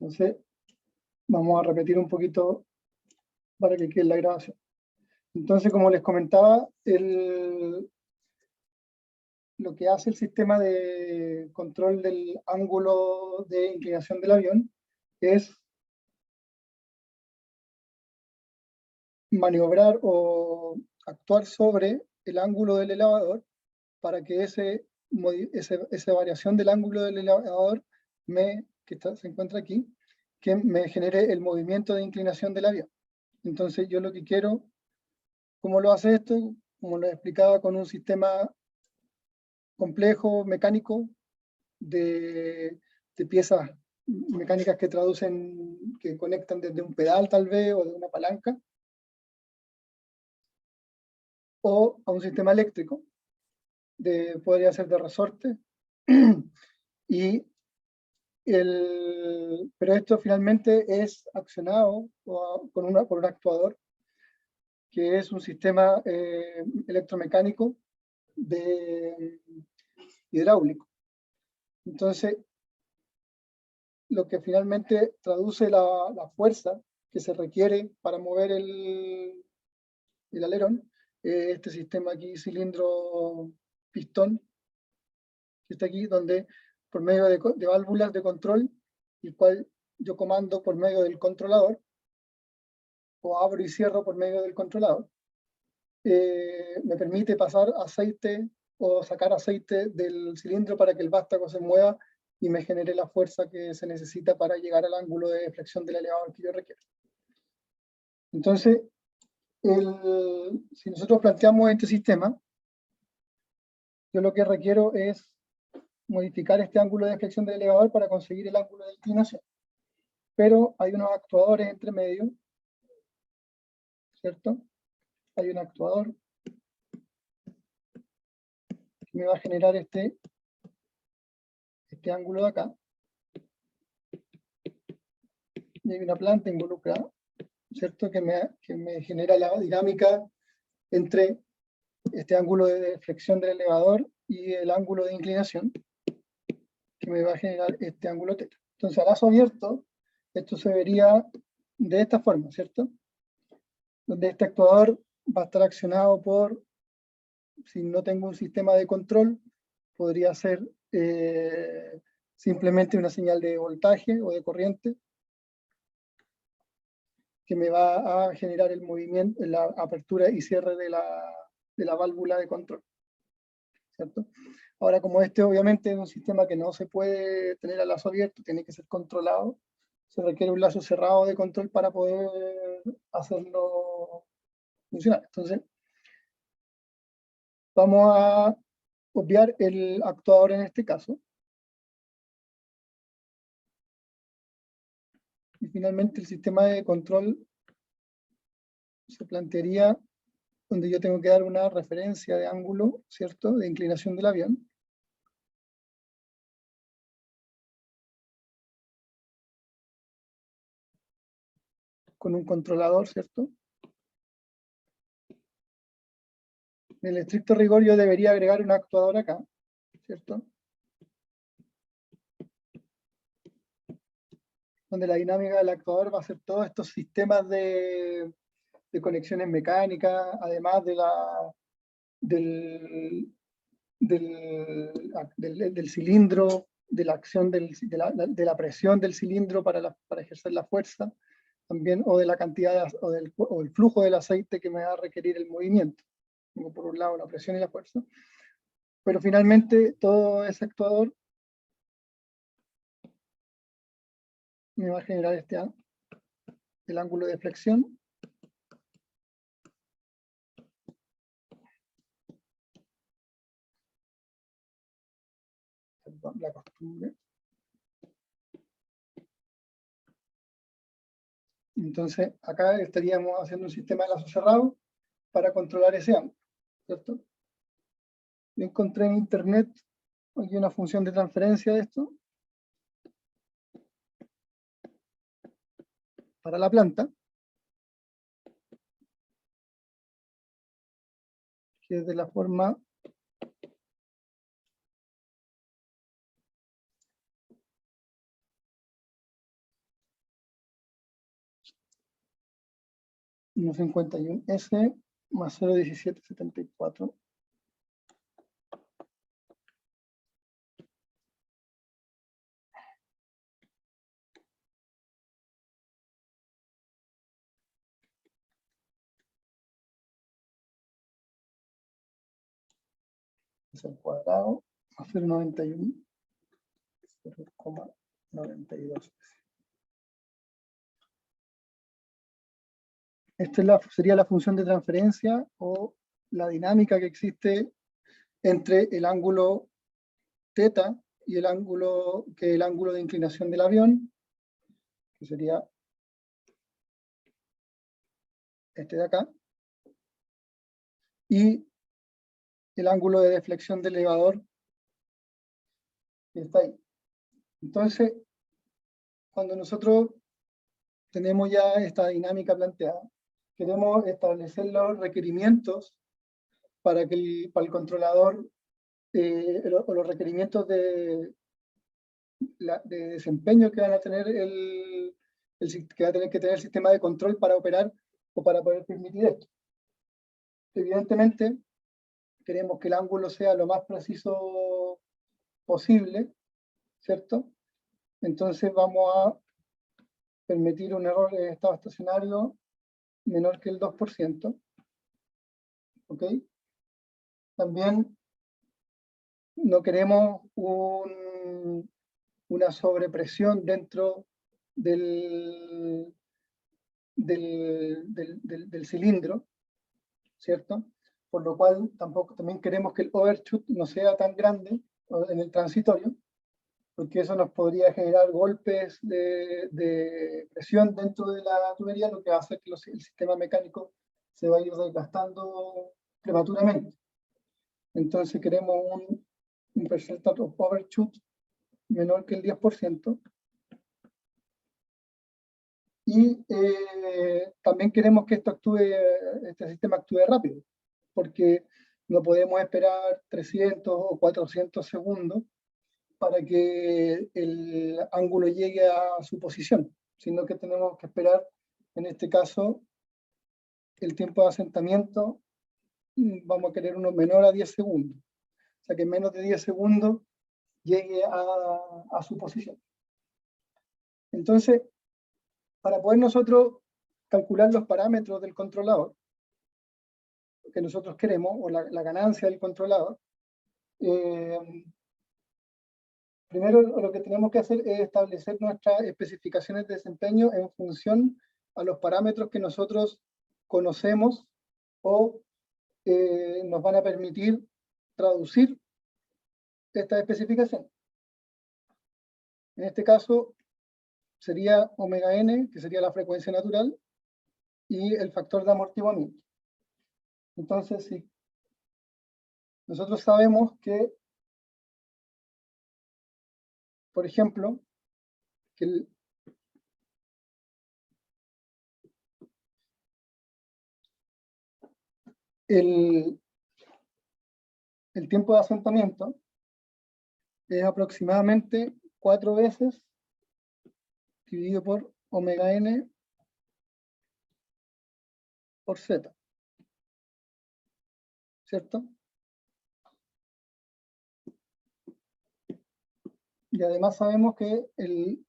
Entonces, vamos a repetir un poquito para que quede la grabación. Entonces, como les comentaba, lo que hace el sistema de control del ángulo de inclinación del avión es maniobrar o actuar sobre el ángulo del elevador para que esa variación del ángulo del elevador se encuentra aquí, que me genere el movimiento de inclinación del avión. Entonces yo lo que quiero, ¿cómo lo hace esto? Como lo explicaba, con un sistema complejo, mecánico, de piezas mecánicas que que conectan desde un pedal tal vez, o de una palanca, o a un sistema eléctrico, podría ser de resorte, pero esto finalmente es accionado por un actuador, que es un sistema electromecánico hidráulico. Entonces, lo que finalmente traduce la fuerza que se requiere para mover el alerón, este sistema aquí, cilindro-pistón, que está aquí, donde por medio de válvulas de control, el cual yo comando por medio del controlador, o abro y cierro por medio del controlador, me permite pasar aceite o sacar aceite del cilindro para que el vástago se mueva y me genere la fuerza que se necesita para llegar al ángulo de deflexión del elevador que yo requiero. Entonces, si nosotros planteamos este sistema, yo lo que requiero es modificar este ángulo de deflexión del elevador para conseguir el ángulo de inclinación. Pero hay unos actuadores entre medio, ¿cierto? Hay un actuador que me va a generar este ángulo de acá. Y hay una planta involucrada, ¿cierto? Que me genera la dinámica entre este ángulo de deflexión del elevador y el ángulo de inclinación, que me va a generar este ángulo θ. Entonces, a lazo abierto, esto se vería de esta forma, ¿cierto? Donde este actuador va a estar accionado por, si no tengo un sistema de control, podría ser simplemente una señal de voltaje o de corriente, que me va a generar el movimiento, la apertura y cierre de la válvula de control, ¿cierto? Ahora, como este obviamente es un sistema que no se puede tener a lazo abierto, tiene que ser controlado, se requiere un lazo cerrado de control para poder hacerlo funcionar. Entonces, vamos a obviar el actuador en este caso. Y finalmente el sistema de control se plantearía donde yo tengo que dar una referencia de ángulo, ¿cierto?, de inclinación del avión. Con un controlador, ¿cierto? En el estricto rigor yo debería agregar un actuador acá, ¿cierto? Donde la dinámica del actuador va a ser todos estos sistemas de conexiones mecánicas, además del cilindro, de la acción de la presión del cilindro para ejercer la fuerza, también, o de la cantidad o el flujo del aceite que me va a requerir el movimiento. Tengo por un lado la presión y la fuerza, pero finalmente todo ese actuador me va a generar el ángulo de flexión, la costumbre. Entonces, acá estaríamos haciendo un sistema de lazo cerrado para controlar ese ángulo, ¿cierto? Yo encontré en internet aquí una función de transferencia de esto para la planta, que es de la forma 1,51S más 0,1774. Es al cuadrado más 0,91. 0,92. Esta sería la función de transferencia o la dinámica que existe entre el ángulo θ y el ángulo de inclinación del avión, que sería este de acá, y el ángulo de deflexión del elevador, que está ahí. Entonces, cuando nosotros tenemos ya esta dinámica planteada, queremos establecer los requerimientos para el controlador, los requerimientos de desempeño que van a tener que va a tener que tener el sistema de control para operar o para poder permitir esto. Evidentemente, queremos que el ángulo sea lo más preciso posible, ¿cierto? Entonces vamos a permitir un error en estado estacionario menor que el 2%. ¿Ok? También no queremos una sobrepresión dentro del cilindro, ¿cierto? Por lo cual también queremos que el overshoot no sea tan grande en el transitorio, porque eso nos podría generar golpes de presión dentro de la tubería, lo que va a hacer que el sistema mecánico se vaya a ir desgastando prematuramente. Entonces queremos un percentage of overshoot menor que el 10%. Y también queremos que este sistema actúe rápido, porque no podemos esperar 300 o 400 segundos para que el ángulo llegue a su posición, sino que tenemos que esperar, en este caso, el tiempo de asentamiento, vamos a querer uno menor a 10 segundos. O sea, que en menos de 10 segundos llegue a su posición. Entonces, para poder nosotros calcular los parámetros del controlador que nosotros queremos, o la ganancia del controlador, primero lo que tenemos que hacer es establecer nuestras especificaciones de desempeño en función a los parámetros que nosotros conocemos o nos van a permitir traducir esta especificación. En este caso sería omega n, que sería la frecuencia natural, y el factor de amortiguamiento. Entonces, sí, nosotros sabemos que, por ejemplo, que el tiempo de asentamiento es aproximadamente 4 veces dividido por omega n por z, ¿cierto? Y además sabemos que el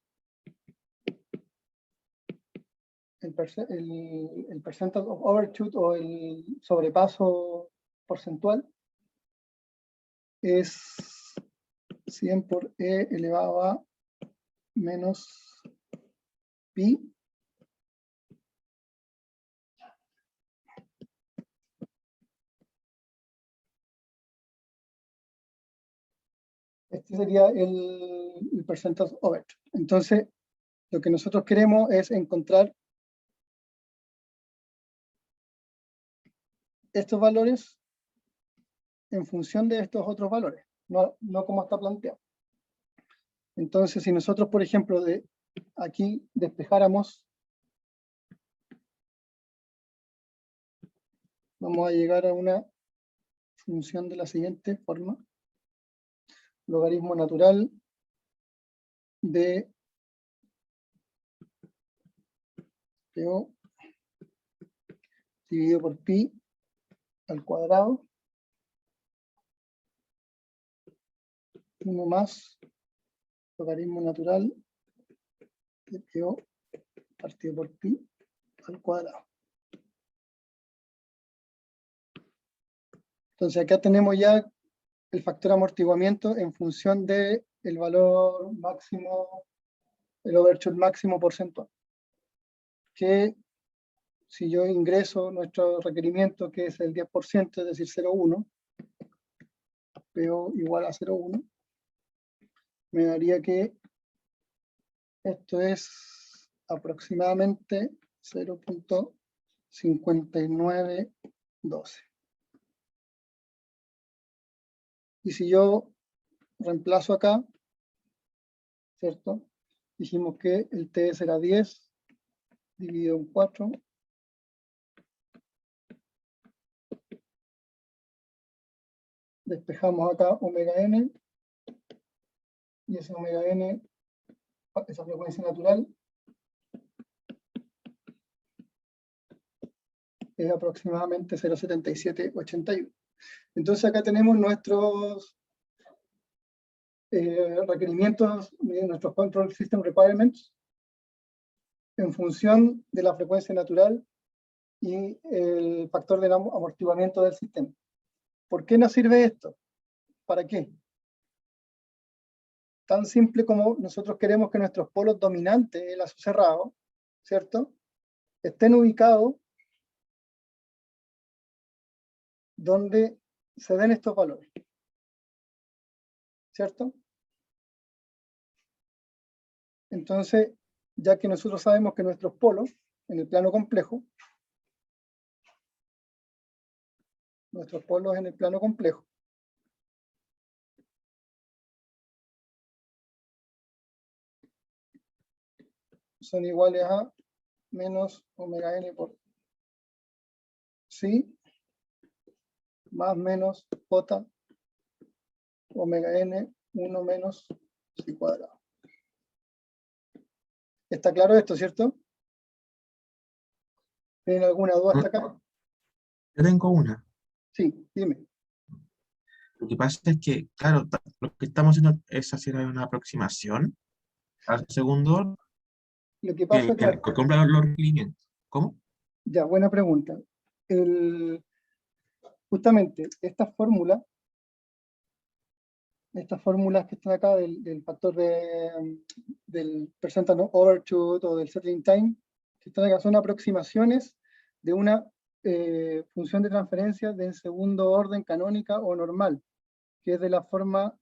percentage of overshoot, o el sobrepaso porcentual, es 100 por e elevado a menos pi Este sería el percentage overshoot. Entonces, lo que nosotros queremos es encontrar estos valores en función de estos otros valores, no como está planteado. Entonces, si nosotros, por ejemplo, aquí despejáramos, vamos a llegar a una función de la siguiente forma: logaritmo natural de PO dividido por pi al cuadrado, 1 más logaritmo natural de PO partido por pi al cuadrado. Entonces acá tenemos ya el factor amortiguamiento en función del valor máximo, el overshoot máximo porcentual. Que si yo ingreso nuestro requerimiento, que es el 10%, es decir, 0,1, PO igual a 0,1, me daría que esto es aproximadamente 0.5912. Y si yo reemplazo acá, ¿cierto? Dijimos que el T será 10 dividido en 4. Despejamos acá omega n. Y ese omega n, esa frecuencia natural, es aproximadamente 0.7781. Entonces acá tenemos nuestros requerimientos, nuestros Control System Requirements, en función de la frecuencia natural y el factor de amortiguamiento del sistema. ¿Por qué nos sirve esto? ¿Para qué? Tan simple como nosotros queremos que nuestros polos dominantes, el lazo cerrado, ¿cierto?, estén ubicados donde se den estos valores, ¿cierto? Entonces, ya que nosotros sabemos que nuestros polos, en el plano complejo, son iguales a menos omega n por psi más menos j omega n 1 menos psi cuadrado. ¿Está claro esto, cierto? ¿Tienen alguna duda hasta acá? Yo tengo una. Sí, dime. Lo que pasa es que, claro, lo que estamos haciendo es hacer una aproximación al segundo Lo que pasa, que claro, cumpla los requerimientos. ¿Cómo? ya, buena pregunta. Justamente estas fórmulas que están acá del factor del percentage overshoot o del settling time, que están acá, son aproximaciones de una función de transferencia de segundo orden canónica o normal, que es de la forma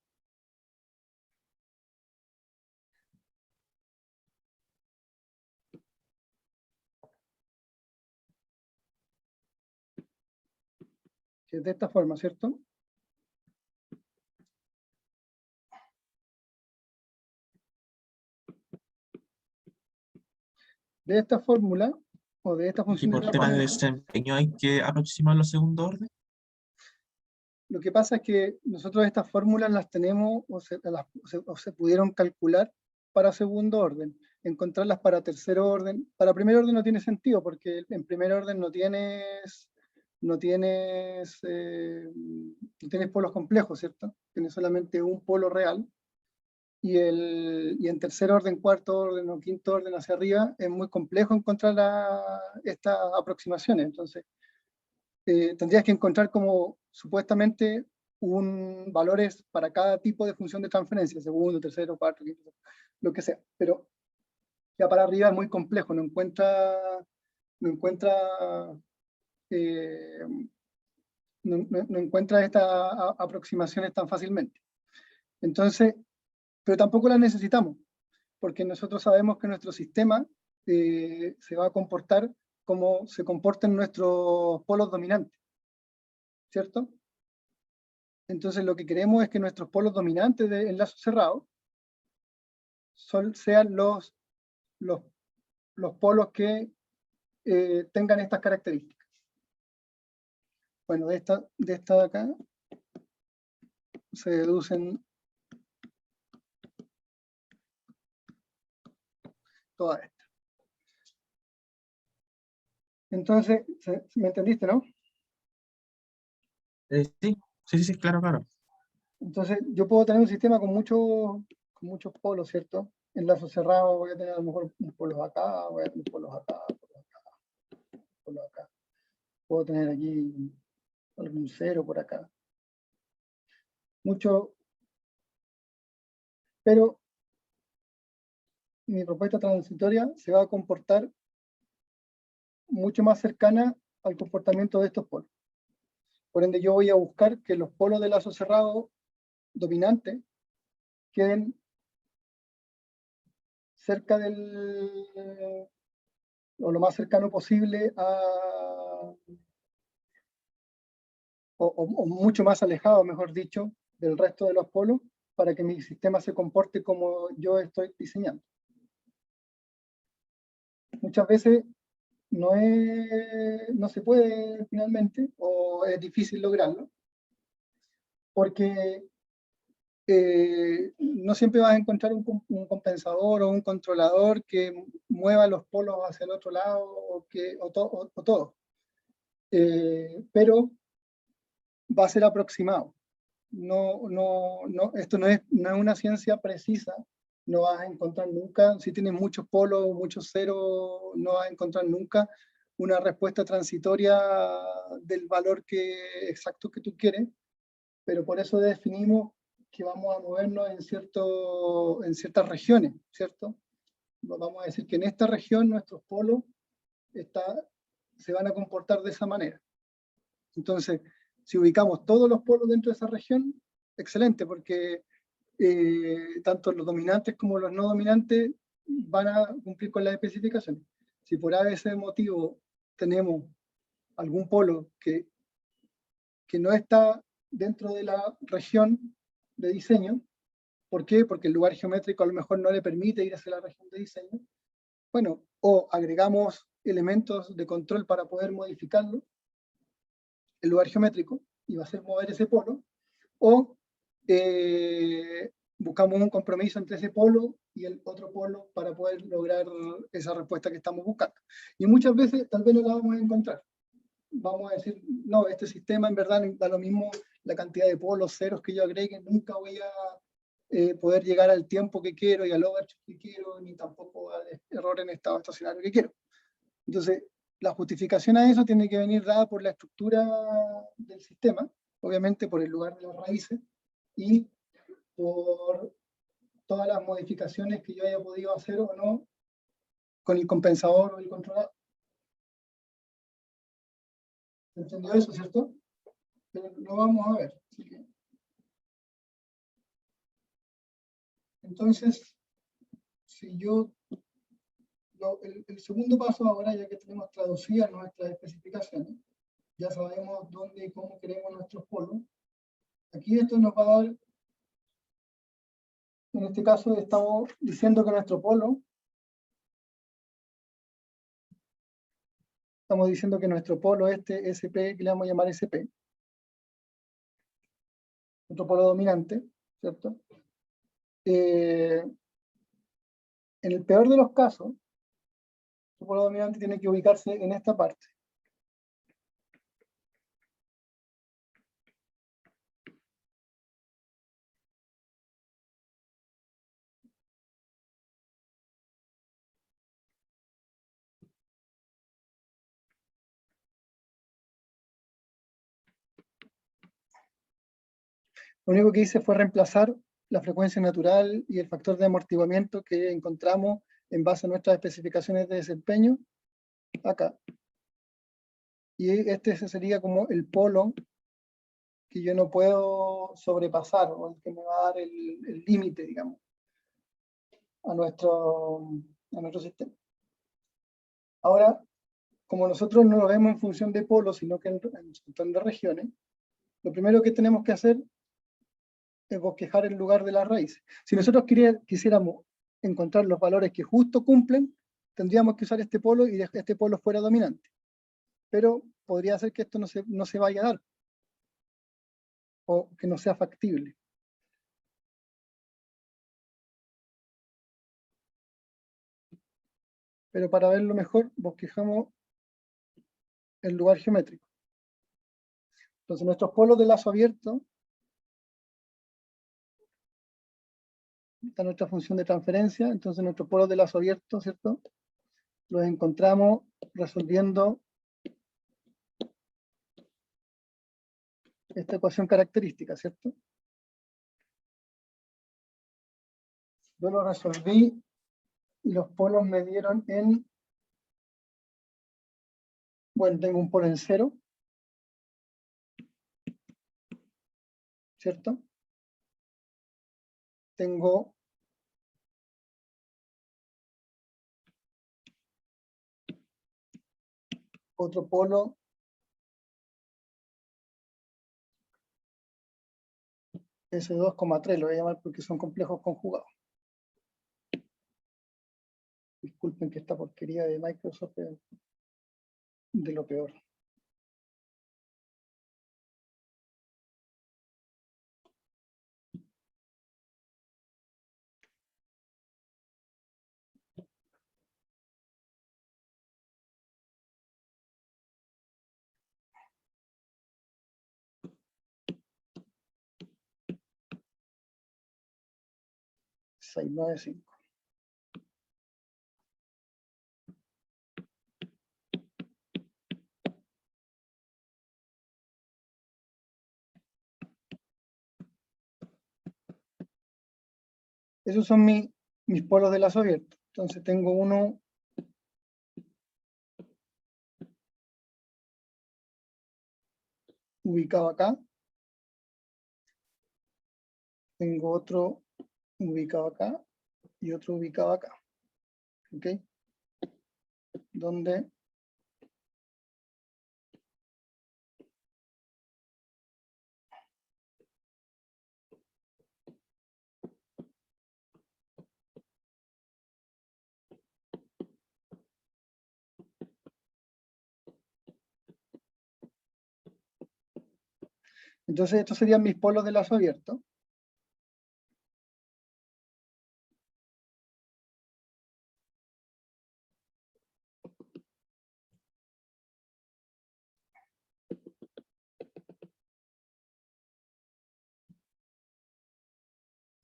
que es de esta forma, ¿cierto? De esta fórmula o de esta ¿Y función de por tema de transferencia. desempeño hay que aproximar los segundo orden? Lo que pasa es que nosotros estas fórmulas las tenemos o se pudieron calcular para segundo orden. Encontrarlas para tercer orden. Para primer orden no tiene sentido, porque en primer orden no tienes polos complejos, ¿cierto? Tienes solamente un polo real. Y en tercer orden, cuarto orden o quinto orden hacia arriba es muy complejo encontrar estas aproximaciones. Entonces, tendrías que encontrar como supuestamente valores para cada tipo de función de transferencia, segundo, tercero, cuarto, quinto, lo que sea. Pero ya para arriba es muy complejo, no encuentra estas aproximaciones tan fácilmente. Entonces, pero tampoco las necesitamos, porque nosotros sabemos que nuestro sistema se va a comportar como se comportan nuestros polos dominantes, ¿cierto? Entonces lo que queremos es que nuestros polos dominantes de enlazo cerrado sean los polos que tengan estas características. Bueno, de esta de acá se deducen todas estas. Entonces, ¿me entendiste, no? Sí, sí, sí, claro, claro. Entonces, yo puedo tener un sistema con muchos polos, ¿cierto? Enlazos cerrados, voy a tener a lo mejor polos acá, voy a tener polos acá, polos acá. Puedo tener aquí algún cero por acá. Mucho, pero mi propuesta transitoria se va a comportar mucho más cercana al comportamiento de estos polos. Por ende, yo voy a buscar que los polos de lazo cerrado dominante queden cerca o lo más cercano posible o mucho más alejado, mejor dicho, del resto de los polos, para que mi sistema se comporte como yo estoy diseñando. Muchas veces no se puede finalmente, o es difícil lograrlo, porque no siempre vas a encontrar un compensador o un controlador que mueva los polos hacia el otro lado o todo. Pero va a ser aproximado. Esto no es una ciencia precisa, no vas a encontrar nunca, si tienes muchos polos, muchos ceros, no vas a encontrar nunca una respuesta transitoria del valor exacto que tú quieres, pero por eso definimos que vamos a movernos en ciertas regiones, ¿cierto? Vamos a decir que en esta región nuestros polos se van a comportar de esa manera. Entonces, si ubicamos todos los polos dentro de esa región, excelente, porque tanto los dominantes como los no dominantes van a cumplir con las especificaciones. Si por ese motivo tenemos algún polo que no está dentro de la región de diseño, ¿por qué? Porque el lugar geométrico a lo mejor no le permite ir hacia la región de diseño. Bueno, o agregamos elementos de control para poder modificarlo, el lugar geométrico, y va a ser mover ese polo, o buscamos un compromiso entre ese polo y el otro polo para poder lograr esa respuesta que estamos buscando. Y muchas veces tal vez no la vamos a encontrar. Vamos a decir, no, este sistema en verdad da lo mismo la cantidad de polos, ceros que yo agregue, nunca voy a poder llegar al tiempo que quiero y al overshoot que quiero, ni tampoco al error en estado estacionario que quiero. Entonces, la justificación a eso tiene que venir dada por la estructura del sistema, obviamente por el lugar de las raíces y por todas las modificaciones que yo haya podido hacer o no con el compensador o el controlador. ¿Se entendió eso, cierto? Pero lo vamos a ver. Entonces, si yo, el segundo paso ahora, ya que tenemos traducidas nuestras especificaciones, ya sabemos dónde y cómo queremos nuestros polos, aquí esto nos va a dar, en este caso estamos diciendo que nuestro polo, este SP, que le vamos a llamar SP, nuestro polo dominante, ¿cierto? En el peor de los casos, el polo dominante tiene que ubicarse en esta parte. Lo único que hice fue reemplazar la frecuencia natural y el factor de amortiguamiento que encontramos en base a nuestras especificaciones de desempeño acá. Y este sería como el polo que yo no puedo sobrepasar, o el que me va a dar el límite, digamos, a nuestro sistema. Ahora, como nosotros no lo vemos en función de polos, sino que en función de regiones, lo primero que tenemos que hacer es bosquejar el lugar de la raíz. Si nosotros quisiéramos encontrar los valores que justo cumplen, tendríamos que usar este polo y dejar este polo fuera dominante. Pero podría ser que esto no se vaya a dar, o que no sea factible. Pero para verlo mejor, bosquejamos el lugar geométrico. Entonces nuestros polos de lazo abierto, está nuestra función de transferencia, entonces nuestros polos de lazo abierto, ¿cierto? Los encontramos resolviendo esta ecuación característica, ¿cierto? Yo lo resolví y los polos me dieron en, bueno, tengo un polo en 0, ¿cierto? Tengo otro polo S2,3, lo voy a llamar porque son complejos conjugados. Disculpen que esta porquería de Microsoft es de lo peor. .695. Esos son mis polos de lazo abierto. Entonces tengo uno ubicado acá. Tengo otro ubicado acá y otro ubicado acá. ¿Ok? Donde entonces estos serían mis polos de lazo abierto.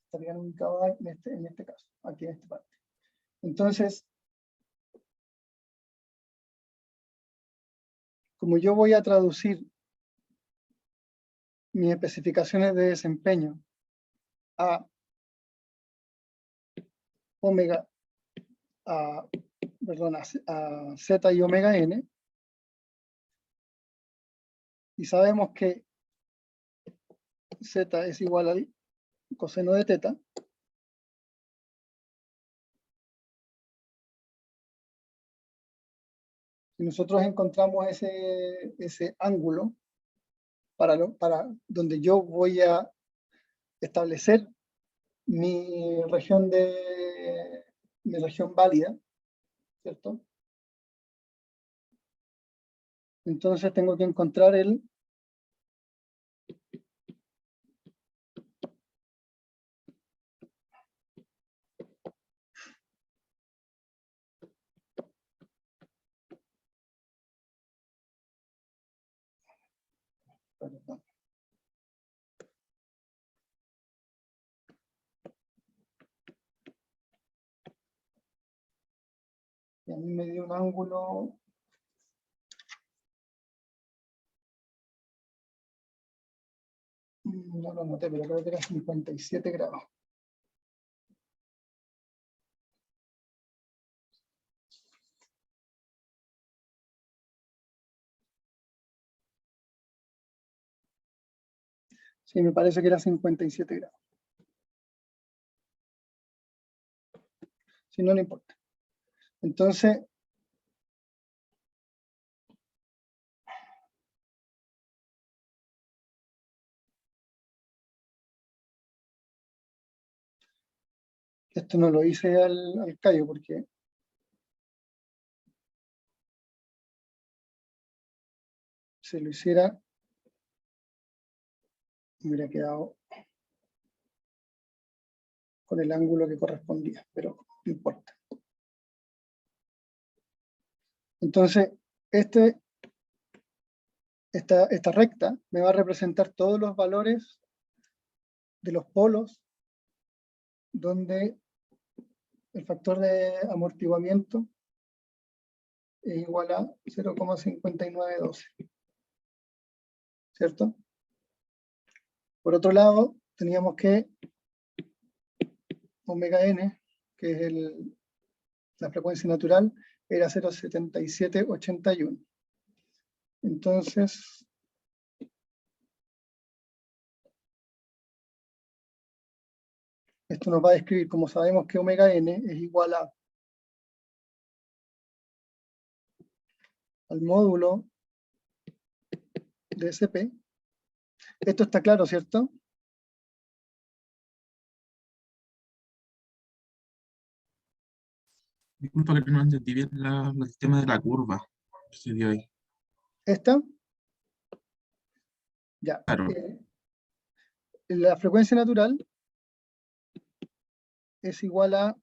Estarían ubicados en este caso, aquí en esta parte. Entonces, como yo voy a traducir mis especificaciones de desempeño a omega, perdón, a z y omega n, y sabemos que z es igual al coseno de teta, y nosotros encontramos ese ángulo para donde yo voy a establecer mi región válida, ¿cierto? Entonces tengo que encontrar perdón. Y a mí me dio un ángulo no lo noté, pero creo que era 57 grados. Sí, me parece que era 57 grados. Si no, no importa. Entonces, esto no lo hice al callo porque si lo hiciera, me hubiera quedado con el ángulo que correspondía, pero no importa. Entonces, este esta recta me va a representar todos los valores de los polos donde el factor de amortiguamiento es igual a 0,5912, ¿cierto? Por otro lado, teníamos que omega n, que es la frecuencia natural, era 0,7781. Entonces, esto nos va a describir, como sabemos que omega n es igual al módulo de SP. Esto está claro, ¿cierto? Disculpa que no entendí bien el tema de la curva que se dio ahí. ¿Esta? Ya. Claro. La frecuencia natural es igual a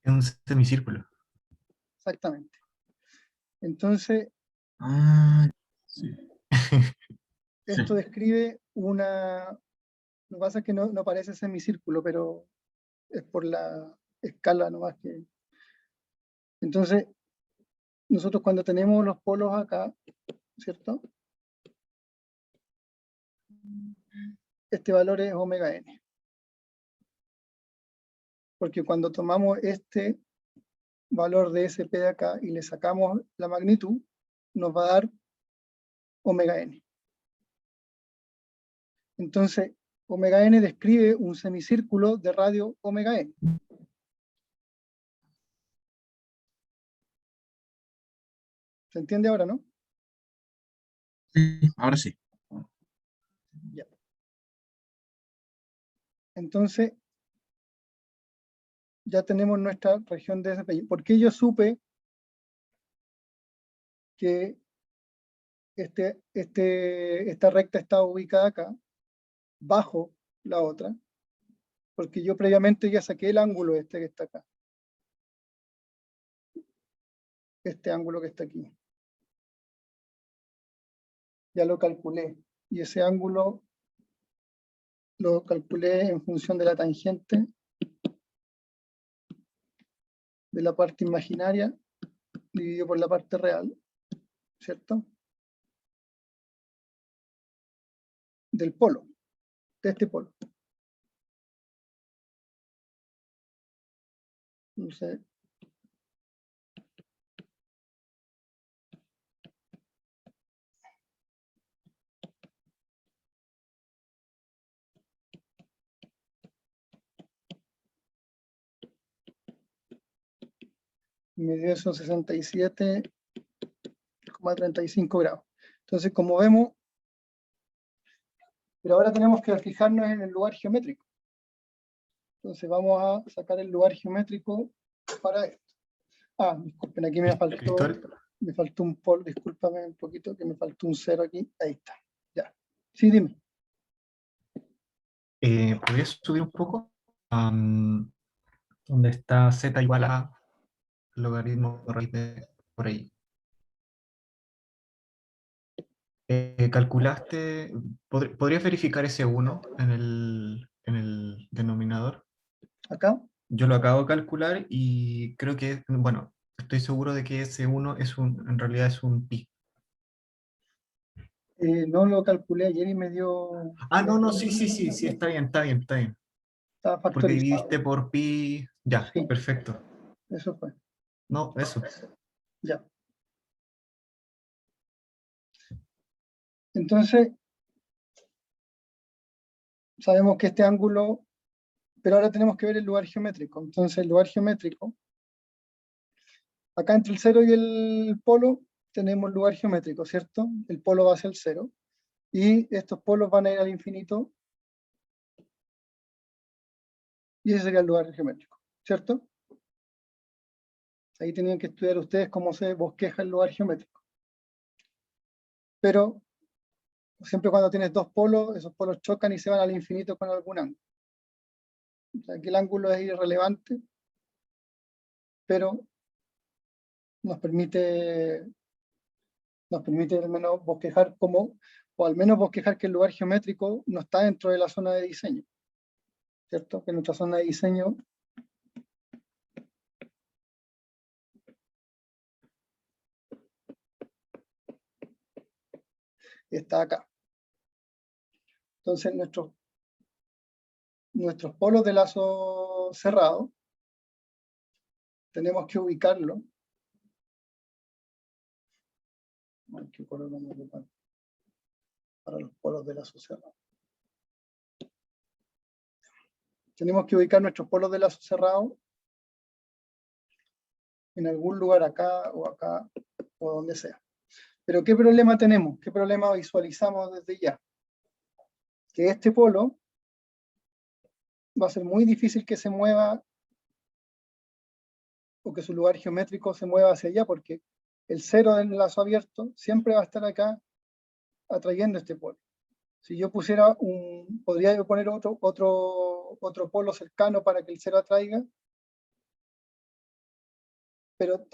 Es un semicírculo. exactamente. Entonces, Ah, sí. esto describe una... Lo que pasa es que no parece semicírculo, pero es por la escala nomás que... Entonces, nosotros cuando tenemos los polos acá, ¿cierto? Este valor es omega n. Porque cuando tomamos este valor de SP de acá y le sacamos la magnitud, nos va a dar omega n. Entonces, omega n describe un semicírculo de radio omega n. ¿Se entiende ahora, no? Sí, ahora sí. Ya. Entonces, ya tenemos nuestra región de SP. ¿Por qué yo supe que esta recta está ubicada acá, bajo la otra? Porque yo previamente ya saqué el ángulo que está acá. Este ángulo que está aquí. Ya lo calculé. Y ese ángulo lo calculé en función de la tangente de la parte imaginaria dividido por la parte real, ¿cierto? Del polo, de este polo. Entonces, me dio esos 67,35 grados. Entonces, como vemos, pero ahora tenemos que fijarnos en el lugar geométrico. Entonces vamos a sacar el lugar geométrico para esto. Ah, disculpen, aquí me faltó un polo, discúlpame un poquito, que me faltó un 0 aquí. Ahí está, ya. Sí, dime. ¿Podrías subir un poco? Donde está z igual a logaritmo de raíz de por ahí. ¿Calculaste? ¿Podrías verificar ese 1 en el denominador? Acá. Yo lo acabo de calcular y creo que, bueno, estoy seguro de que ese 1 en realidad es un pi. No lo calculé ayer y me dio... Ah, no, sí, está bien. Estaba Porque factorizado. dividiste por pi, ya, Sí, perfecto. eso fue. No, eso. Ya. Entonces, sabemos que este ángulo, pero ahora tenemos que ver el lugar geométrico. Entonces, el lugar geométrico, acá entre el 0 y el polo, tenemos lugar geométrico, ¿cierto? El polo va hacia el 0. Y estos polos van a ir al infinito. Y ese sería el lugar geométrico, ¿cierto? Ahí tenían que estudiar ustedes cómo se bosqueja el lugar geométrico. Pero siempre cuando tienes dos polos, esos polos chocan y se van al infinito con algún ángulo. O sea, que el ángulo es irrelevante, pero nos permite al menos bosquejar cómo, o al menos bosquejar que el lugar geométrico no está dentro de la zona de diseño, ¿cierto? Que nuestra zona de diseño está acá. Entonces nuestros polos de lazo cerrado tenemos que ubicarlo. ¿Qué color vamos a ocupar para los polos de lazo cerrado? Tenemos que ubicar nuestros polos de lazo cerrado en algún lugar acá o donde sea. Pero ¿qué problema tenemos? ¿Qué problema visualizamos desde ya? Que este polo va a ser muy difícil que se mueva o que su lugar geométrico se mueva hacia allá, porque el cero del lazo abierto siempre va a estar acá atrayendo este polo. Si yo pusiera podría yo poner otro polo cercano para que el cero atraiga, pero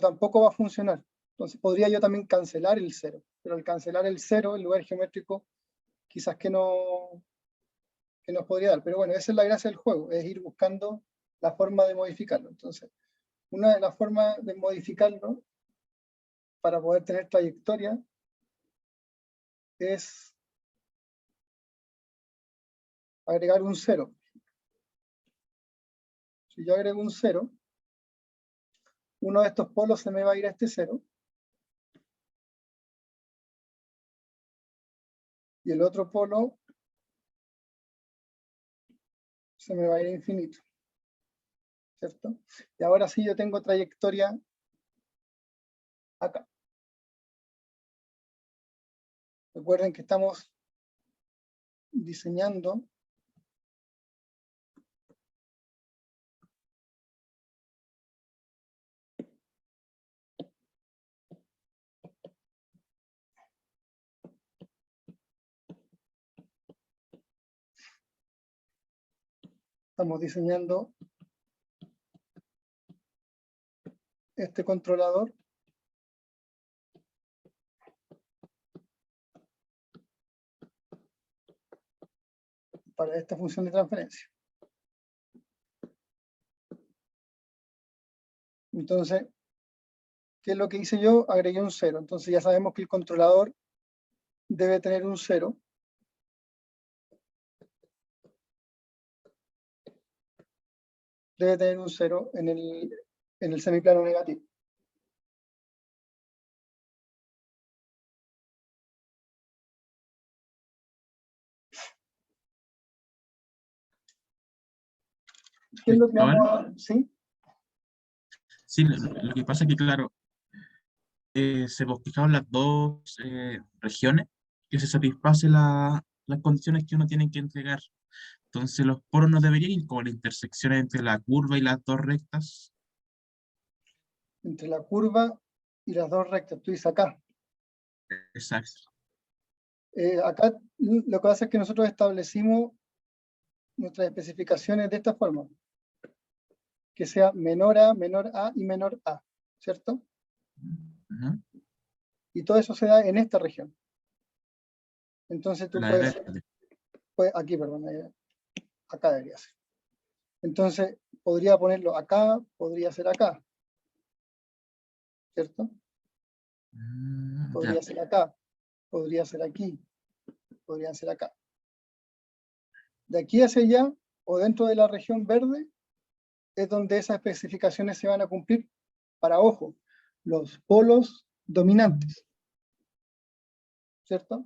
tampoco va a funcionar. Entonces podría yo también cancelar el cero, pero al cancelar el cero, el lugar geométrico quizás que nos podría dar. Pero bueno, esa es la gracia del juego, es ir buscando la forma de modificarlo. Entonces, una de las formas de modificarlo para poder tener trayectoria es agregar un cero. Si yo agrego un cero, uno de estos polos se me va a ir a este cero, y el otro polo se me va a ir a infinito, ¿cierto? Y ahora sí yo tengo trayectoria acá. Recuerden que estamos diseñando este controlador para esta función de transferencia. Entonces, ¿qué es lo que hice yo? Agregué un cero. Entonces ya sabemos que el controlador debe tener un cero. Debe tener un cero en el semiplano negativo. ¿Qué es lo que vamos a...? ¿Sí? Sí, lo que pasa es que, claro, se bosquejaron las dos regiones que se satisface las condiciones que uno tiene que entregar. Entonces los poros no deberían ir como la intersección entre la curva y las dos rectas. Entre la curva y las dos rectas. Tú dices acá. Exacto. Acá lo que pasa es que nosotros establecimos nuestras especificaciones de esta forma. Que sea menor a y menor a. ¿Cierto? Ujú. Y todo eso se da en esta región. Entonces tú La puedes... verde. Aquí, perdón. Acá debería ser. Entonces, podría ponerlo acá, podría ser acá. ¿Cierto? Podría Ya. ser acá, podría ser aquí, podría ser acá. De aquí hacia allá, o dentro de la región verde, es donde esas especificaciones se van a cumplir para, ojo, los polos dominantes. ¿Cierto?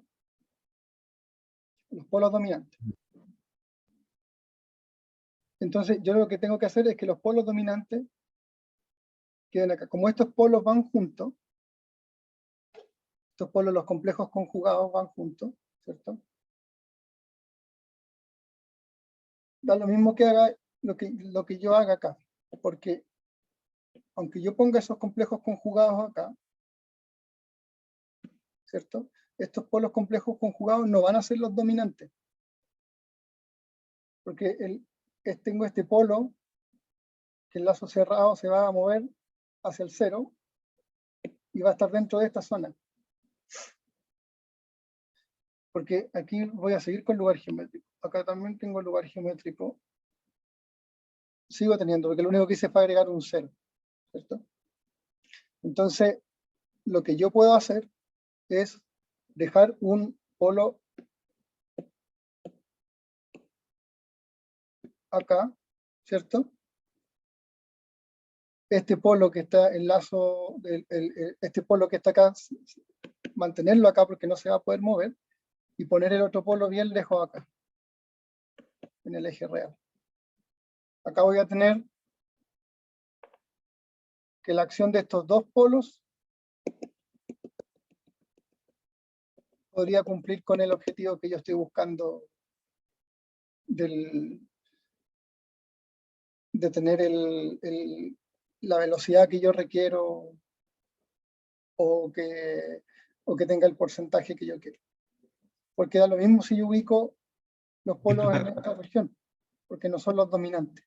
Los polos dominantes. Entonces, yo lo que tengo que hacer es que los polos dominantes queden acá. Como estos polos van juntos, estos polos, los complejos conjugados van juntos, ¿cierto? Da lo mismo que haga lo que yo haga acá, porque aunque yo ponga esos complejos conjugados acá, ¿cierto? Estos polos complejos conjugados no van a ser los dominantes, porque tengo este polo, que el lazo cerrado se va a mover hacia el cero, y va a estar dentro de esta zona. Porque aquí voy a seguir con lugar geométrico. Acá también tengo lugar geométrico. Sigo teniendo, porque lo único que hice fue agregar un 0, ¿cierto? Entonces, lo que yo puedo hacer es dejar un polo acá, ¿cierto? Este polo que está en lazo, este polo que está acá, mantenerlo acá porque no se va a poder mover, y poner el otro polo bien lejos acá, en el eje real. Acá voy a tener que la acción de estos dos polos podría cumplir con el objetivo que yo estoy buscando de tener la velocidad que yo requiero o que tenga el porcentaje que yo quiero. Porque da lo mismo si yo ubico los polos en esta región, porque no son los dominantes.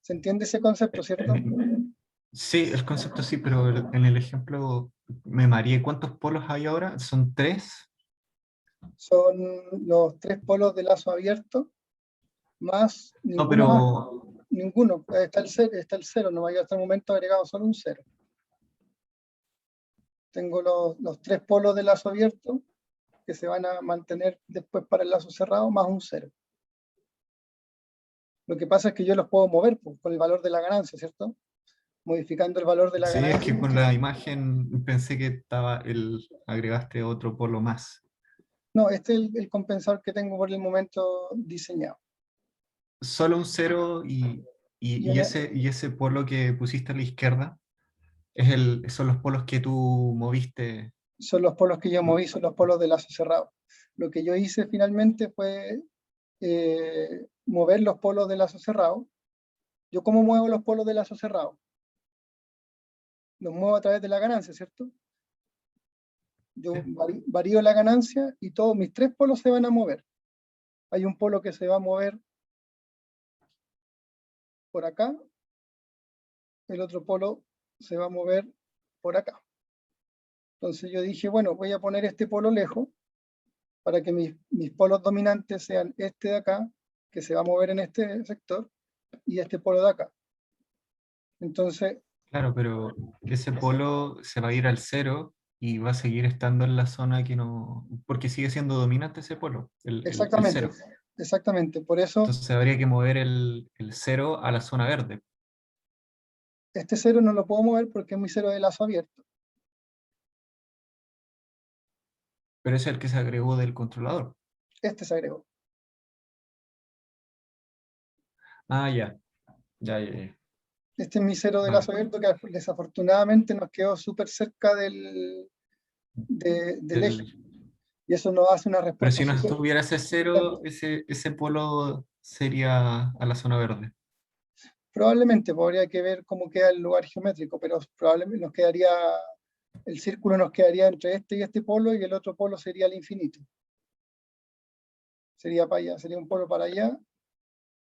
¿Se entiende ese concepto, cierto? Sí, el concepto sí, pero en el ejemplo me mareé. ¿Cuántos polos hay ahora? ¿Son 3? Son los 3 polos de lazo abierto, más No, ninguno más. pero Ninguno. Está el 0, no me hasta el momento agregado solo un 0. Tengo los 3 polos de lazo abierto que se van a mantener después para el lazo cerrado, más un 0. Lo que pasa es que yo los puedo mover pues, con el valor de la ganancia, ¿cierto? Modificando el valor de la sí, es ganancia. que con la imagen pensé que agregaste otro polo más. No, este es el compensador que tengo por el momento diseñado. Solo un 0 y ese polo que pusiste a la izquierda son los polos que tú moviste. Son los polos que yo moví, son los polos de lazo cerrado. Lo que yo hice finalmente fue mover los polos de lazo cerrado. ¿Yo cómo muevo los polos de lazo cerrado? Los muevo a través de la ganancia, ¿cierto? Yo Sí. varío la ganancia y todos mis 3 polos se van a mover. Hay un polo que se va a mover por acá, el otro polo se va a mover por acá. Entonces yo dije, bueno, voy a poner este polo lejos para que mis polos dominantes sean este de acá, que se va a mover en este sector, y este polo de acá. Entonces, Claro, pero ese polo se va a ir al 0 y va a seguir estando en la zona que no, porque sigue siendo dominante ese polo, el 0. exactamente, por eso Entonces habría que mover el 0 a la zona verde, este 0 no lo puedo mover porque es mi 0 de lazo abierto. pero ese es el que se agregó del controlador. Este se agregó. Ah, ya, ya, ya, ya. Este es mi 0 de Vale. lazo abierto que desafortunadamente nos quedó súper cerca del eje. Del- Y eso nos hace una Pero respuesta si no súper estuviera ese 0, ese polo sería a la zona verde. Probablemente habría que ver cómo queda el lugar geométrico, pero probablemente el círculo nos quedaría entre este y este polo y el otro polo sería el infinito. Sería para allá, sería un polo para allá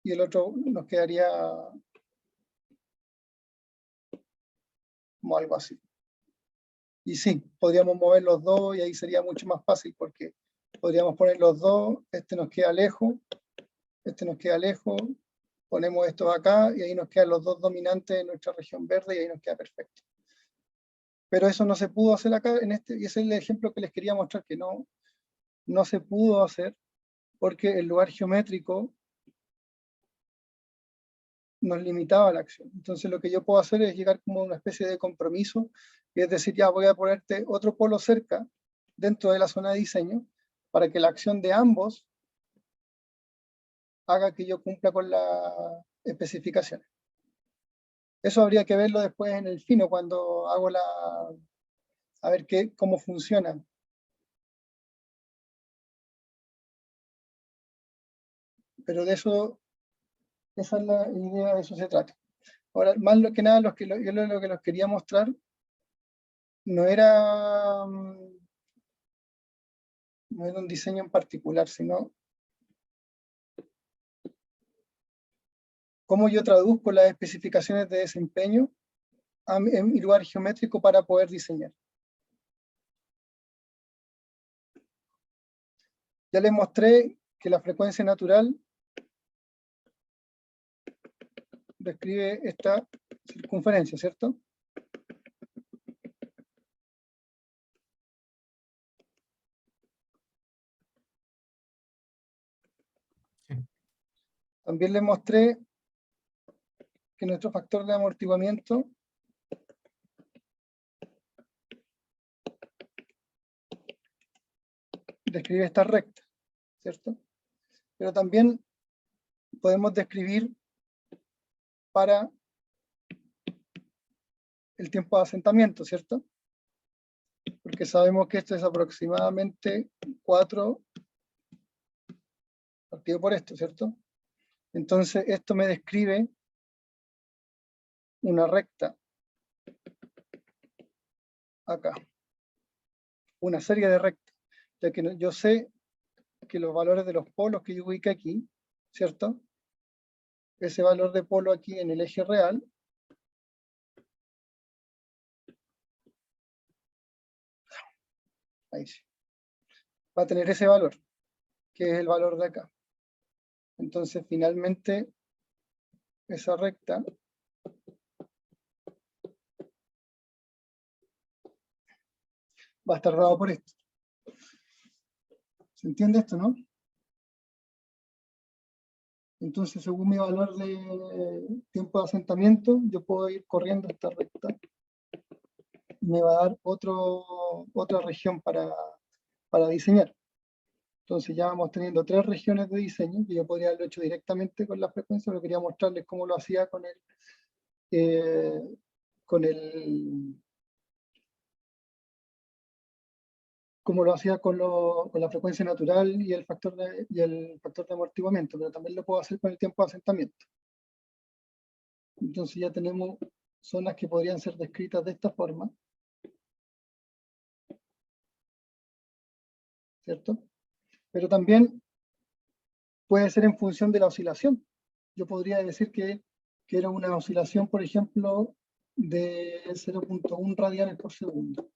y el otro nos quedaría como algo así. Y sí, podríamos mover los dos y ahí sería mucho más fácil porque podríamos poner los dos, este nos queda lejos, este nos queda lejos, ponemos esto acá y ahí nos quedan los dos dominantes de nuestra región verde y ahí nos queda perfecto. Pero eso no se pudo hacer acá, y ese es el ejemplo que les quería mostrar, que no se pudo hacer porque el lugar geométrico nos limitaba la acción. Entonces lo que yo puedo hacer es llegar como a una especie de compromiso, y es decir, ya voy a ponerte otro polo cerca dentro de la zona de diseño para que la acción de ambos haga que yo cumpla con las especificaciones. Eso habría que verlo después en el fino cuando hago a ver cómo funciona. Pero de eso, esa es la idea, de eso se trata. Ahora, más que nada, lo que los quería mostrar no era, no era un diseño en particular, sino cómo yo traduzco las especificaciones de desempeño en mi lugar geométrico para poder diseñar. Ya les mostré que la frecuencia natural describe esta circunferencia, ¿cierto? Sí. También les mostré que nuestro factor de amortiguamiento describe esta recta, ¿cierto? Pero también podemos describir para el tiempo de asentamiento, ¿cierto? Porque sabemos que esto es aproximadamente 4 partido por esto, ¿cierto? Entonces esto me describe una recta acá, una serie de rectas, ya que yo sé que los valores de los polos que yo ubique aquí, ¿cierto? Ese valor de polo aquí en el eje real ahí sí, va a tener ese valor, que es el valor de acá. Entonces, finalmente, esa recta va a estar dado por esto. ¿Se entiende esto, no? Entonces, según mi valor de tiempo de asentamiento, yo puedo ir corriendo esta recta. Me va a dar otra región para diseñar. Entonces ya vamos teniendo 3 regiones de diseño, que yo podría haberlo hecho directamente con la frecuencia, pero quería mostrarles cómo lo hacía con la frecuencia natural y el factor de amortiguamiento, pero también lo puedo hacer con el tiempo de asentamiento. Entonces ya tenemos zonas que podrían ser descritas de esta forma, ¿cierto? Pero también puede ser en función de la oscilación. Yo podría decir que era una oscilación, por ejemplo, de 0.1 radianes por segundo.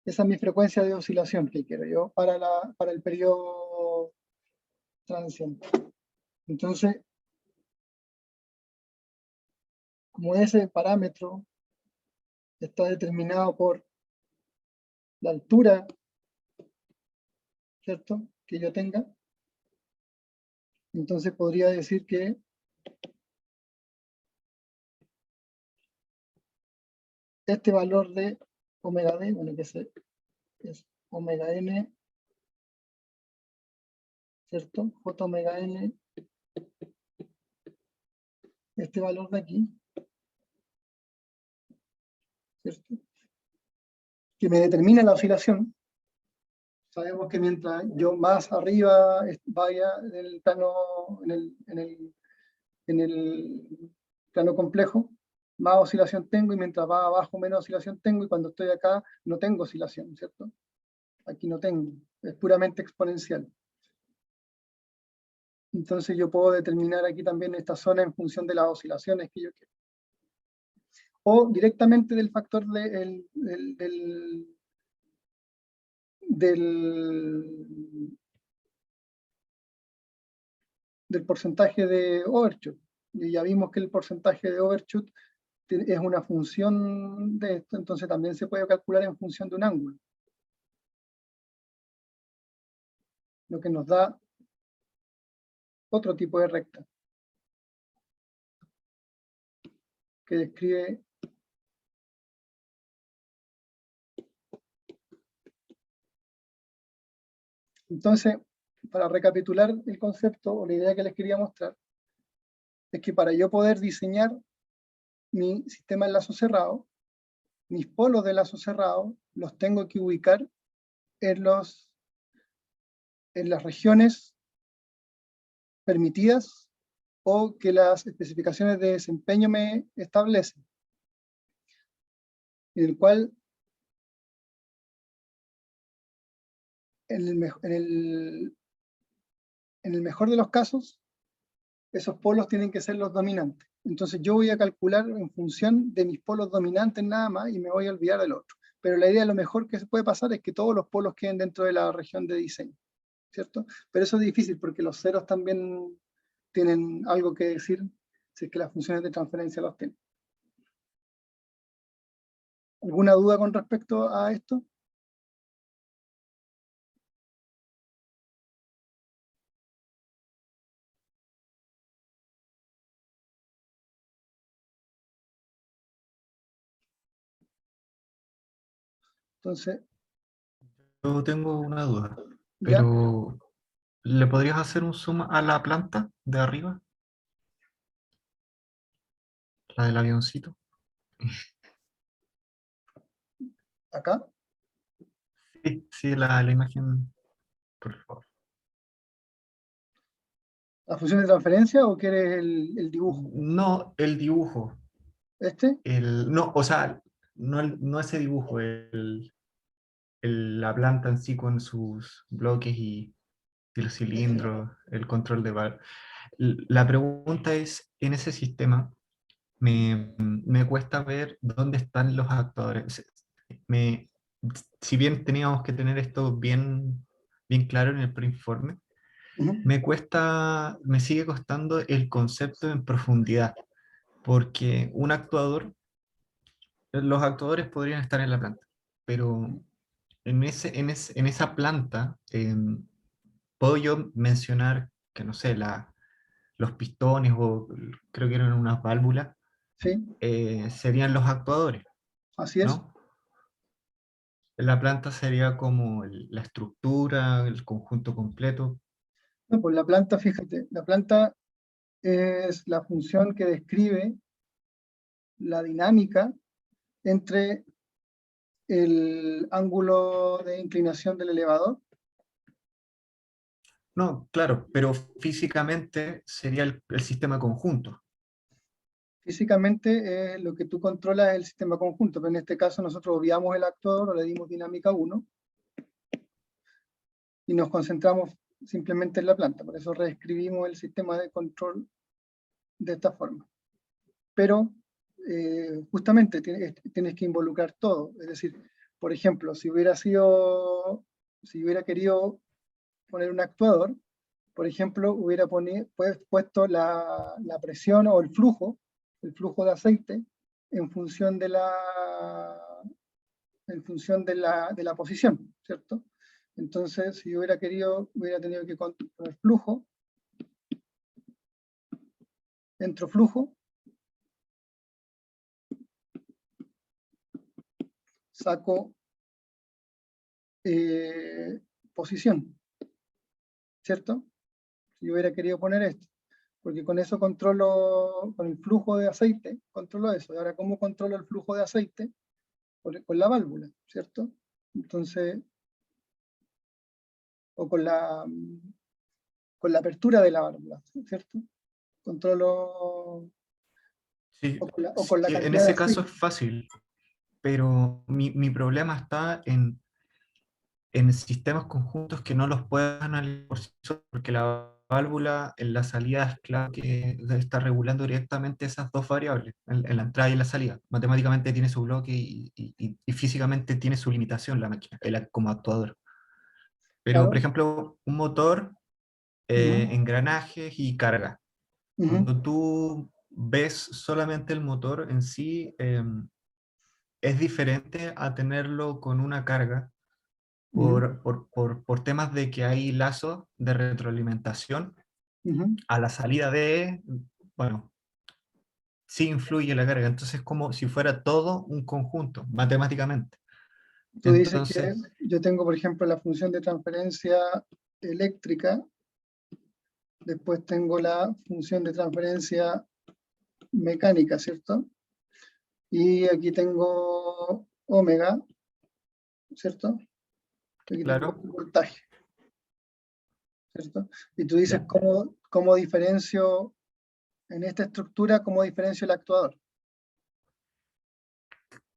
Esa es mi frecuencia de oscilación que quiero yo para el periodo transiente. Entonces, como ese parámetro está determinado por la altura, ¿cierto?, que yo tenga, entonces podría decir que este valor de omega d, bueno, que es omega n, ¿cierto? J omega n, este valor de aquí, ¿cierto?, que me determina la oscilación. Sabemos que mientras yo más arriba vaya en el plano complejo, más oscilación tengo, y mientras va abajo menos oscilación tengo, y cuando estoy acá no tengo oscilación, ¿cierto? Aquí no tengo, es puramente exponencial. Entonces yo puedo determinar aquí también esta zona en función de las oscilaciones que yo quiero. O directamente del factor del porcentaje de overshoot. Y ya vimos que el porcentaje de overshoot es una función de esto, entonces también se puede calcular en función de un ángulo. Lo que nos da otro tipo de recta, que describe entonces, para recapitular el concepto o la idea que les quería mostrar, es que para yo poder diseñar mi sistema de lazo cerrado, mis polos de lazo cerrado los tengo que ubicar en las regiones permitidas o que las especificaciones de desempeño me establecen, en el cual en el mejor de los casos esos polos tienen que ser los dominantes. Entonces yo voy a calcular en función de mis polos dominantes nada más y me voy a olvidar del otro. Pero la idea, lo mejor que se puede pasar es que todos los polos queden dentro de la región de diseño, ¿cierto? Pero eso es difícil porque los ceros también tienen algo que decir si es que las funciones de transferencia los tienen. ¿Alguna duda con respecto a esto? Entonces, Yo tengo una duda, ya, pero ¿le podrías hacer un zoom a la planta de arriba? La del avioncito. acá, Sí, sí, la imagen, por favor. la función de transferencia o quieres el dibujo. No, el dibujo. ¿Este? No, o sea, no, no ese dibujo, la planta en sí con sus bloques y los cilindros, el control de bar. La pregunta es, en ese sistema me cuesta ver dónde están los actuadores. Me, si bien teníamos que tener esto bien claro en el preinforme, Ujú. me sigue costando el concepto en profundidad, porque un actuador, los actuadores podrían estar en la planta, pero en esa planta puedo yo mencionar que, no sé, los pistones o creo que eran unas válvulas, Sí, serían los actuadores, así es. ¿no? La planta sería como la estructura, el conjunto completo. No, pues la planta, fíjate, la planta es la función que describe la dinámica entre el ángulo de inclinación del elevador. No, claro, pero físicamente sería el sistema conjunto. Físicamente, lo que tú controlas es el sistema conjunto, pero en este caso nosotros obviamos el actuador o le dimos dinámica 1 y nos concentramos simplemente en la planta. Por eso reescribimos el sistema de control de esta forma. Pero justamente tienes que involucrar todo. Es decir, por ejemplo, si hubiera querido poner un actuador, por ejemplo, hubiera puesto la presión o el flujo de aceite en función de la posición, ¿cierto? Entonces, si hubiera querido, hubiera tenido que poner flujo, entro flujo, saco posición, ¿cierto? Si yo hubiera querido poner esto, porque con eso controlo, con el flujo de aceite, controlo eso. Y ahora, ¿cómo controlo el flujo de aceite? Con la válvula, ¿cierto? Entonces, o con la apertura de la válvula, ¿cierto? Controlo, Sí, o con la en cantidad de ese caso aceite. es fácil, pero mi problema está en sistemas conjuntos que no los puedes analizar por sí solos, porque la válvula en la salida es claro que está regulando directamente esas dos variables, en la entrada y en la salida. Matemáticamente tiene su bloque y físicamente tiene su limitación la máquina, como actuador. Pero, por Claro. ejemplo, un motor, Ujú, engranajes y carga. ujú, Cuando tú ves solamente el motor en sí, es diferente a tenerlo con una carga ujú, por temas de que hay lazos de retroalimentación ujú. a la salida bueno, sí influye la carga, entonces es como si fuera todo un conjunto, matemáticamente. Tú dices que Entonces, yo tengo, por ejemplo, la función de transferencia eléctrica, después tengo la función de transferencia mecánica, ¿cierto? Y aquí tengo omega, ¿cierto? Aquí tengo claro, voltaje, ¿cierto? Y tú dices, ya. ¿cómo diferencio en esta estructura, cómo diferencio el actuador?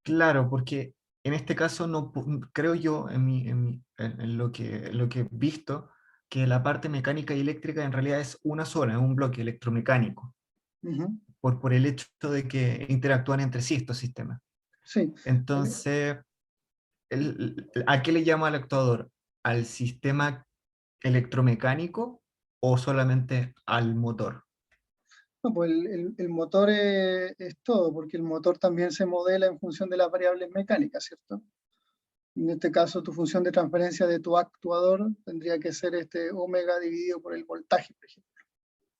Claro, porque en este caso no creo yo en lo que he visto, que la parte mecánica y eléctrica en realidad es una sola, es un bloque electromecánico, Ujú. por el hecho de que interactúan entre sí estos sistemas. Sí, Entonces, ¿a qué le llama al actuador? ¿Al sistema electromecánico o solamente al motor? no, pues el motor es todo, porque el motor también se modela en función de las variables mecánicas, ¿cierto? En este caso, tu función de transferencia de tu actuador tendría que ser este omega dividido por el voltaje, por ejemplo.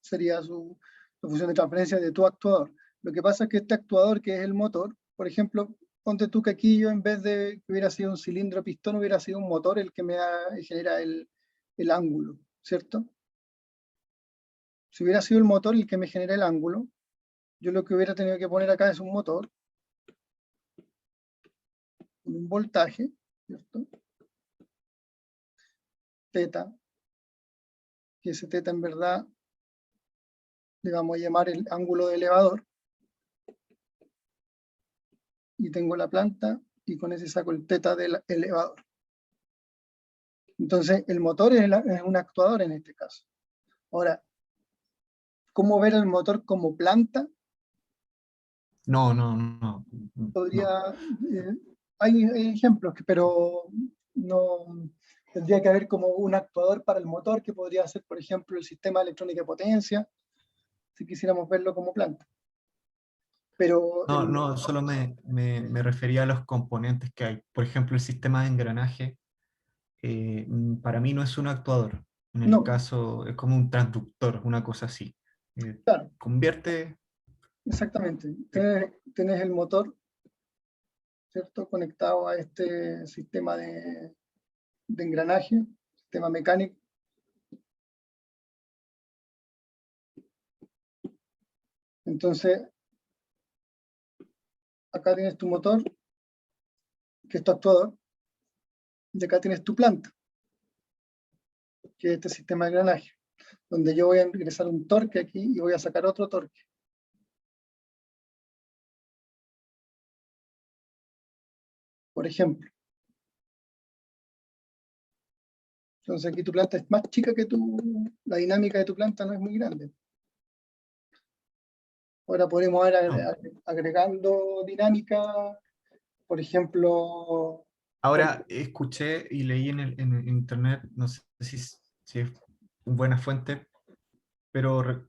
Sería su función de transferencia de tu actuador. Lo que pasa es que este actuador, que es el motor, por ejemplo, ponte tú que aquí yo en vez de que hubiera sido un cilindro pistón, hubiera sido un motor el que genera el ángulo, ¿cierto? Si hubiera sido el motor el que me genera el ángulo, yo lo que hubiera tenido que poner acá es un motor con un voltaje, ¿cierto? Teta, que ese teta en verdad le vamos a llamar el ángulo de elevador, y tengo la planta, y con ese saco el teta del elevador. Entonces, el motor es un actuador en este caso. Ahora, ¿cómo ver el motor como planta? No, no, no, Podría, no. eh, hay ejemplos, pero no tendría que haber como un actuador para el motor, que podría ser, por ejemplo, el sistema electrónico de potencia, si quisiéramos verlo como planta. Pero No, no, solo me refería a los componentes que hay. Por ejemplo, el sistema de engranaje, para mí no es un actuador. En el no, caso, es como un transductor, una cosa así. Eh, claro, convierte, exactamente. Tenés el motor, ¿cierto? Conectado a este sistema de engranaje, sistema mecánico. Entonces, acá tienes tu motor, que es tu actuador, y acá tienes tu planta, que es este sistema de engranaje, donde yo voy a ingresar un torque aquí y voy a sacar otro torque. Por ejemplo, entonces aquí tu planta es más chica que la dinámica de tu planta no es muy grande. Ahora podemos ir no. agregando dinámica, por ejemplo, Ahora escuché y leí en internet, no sé si es buena fuente, pero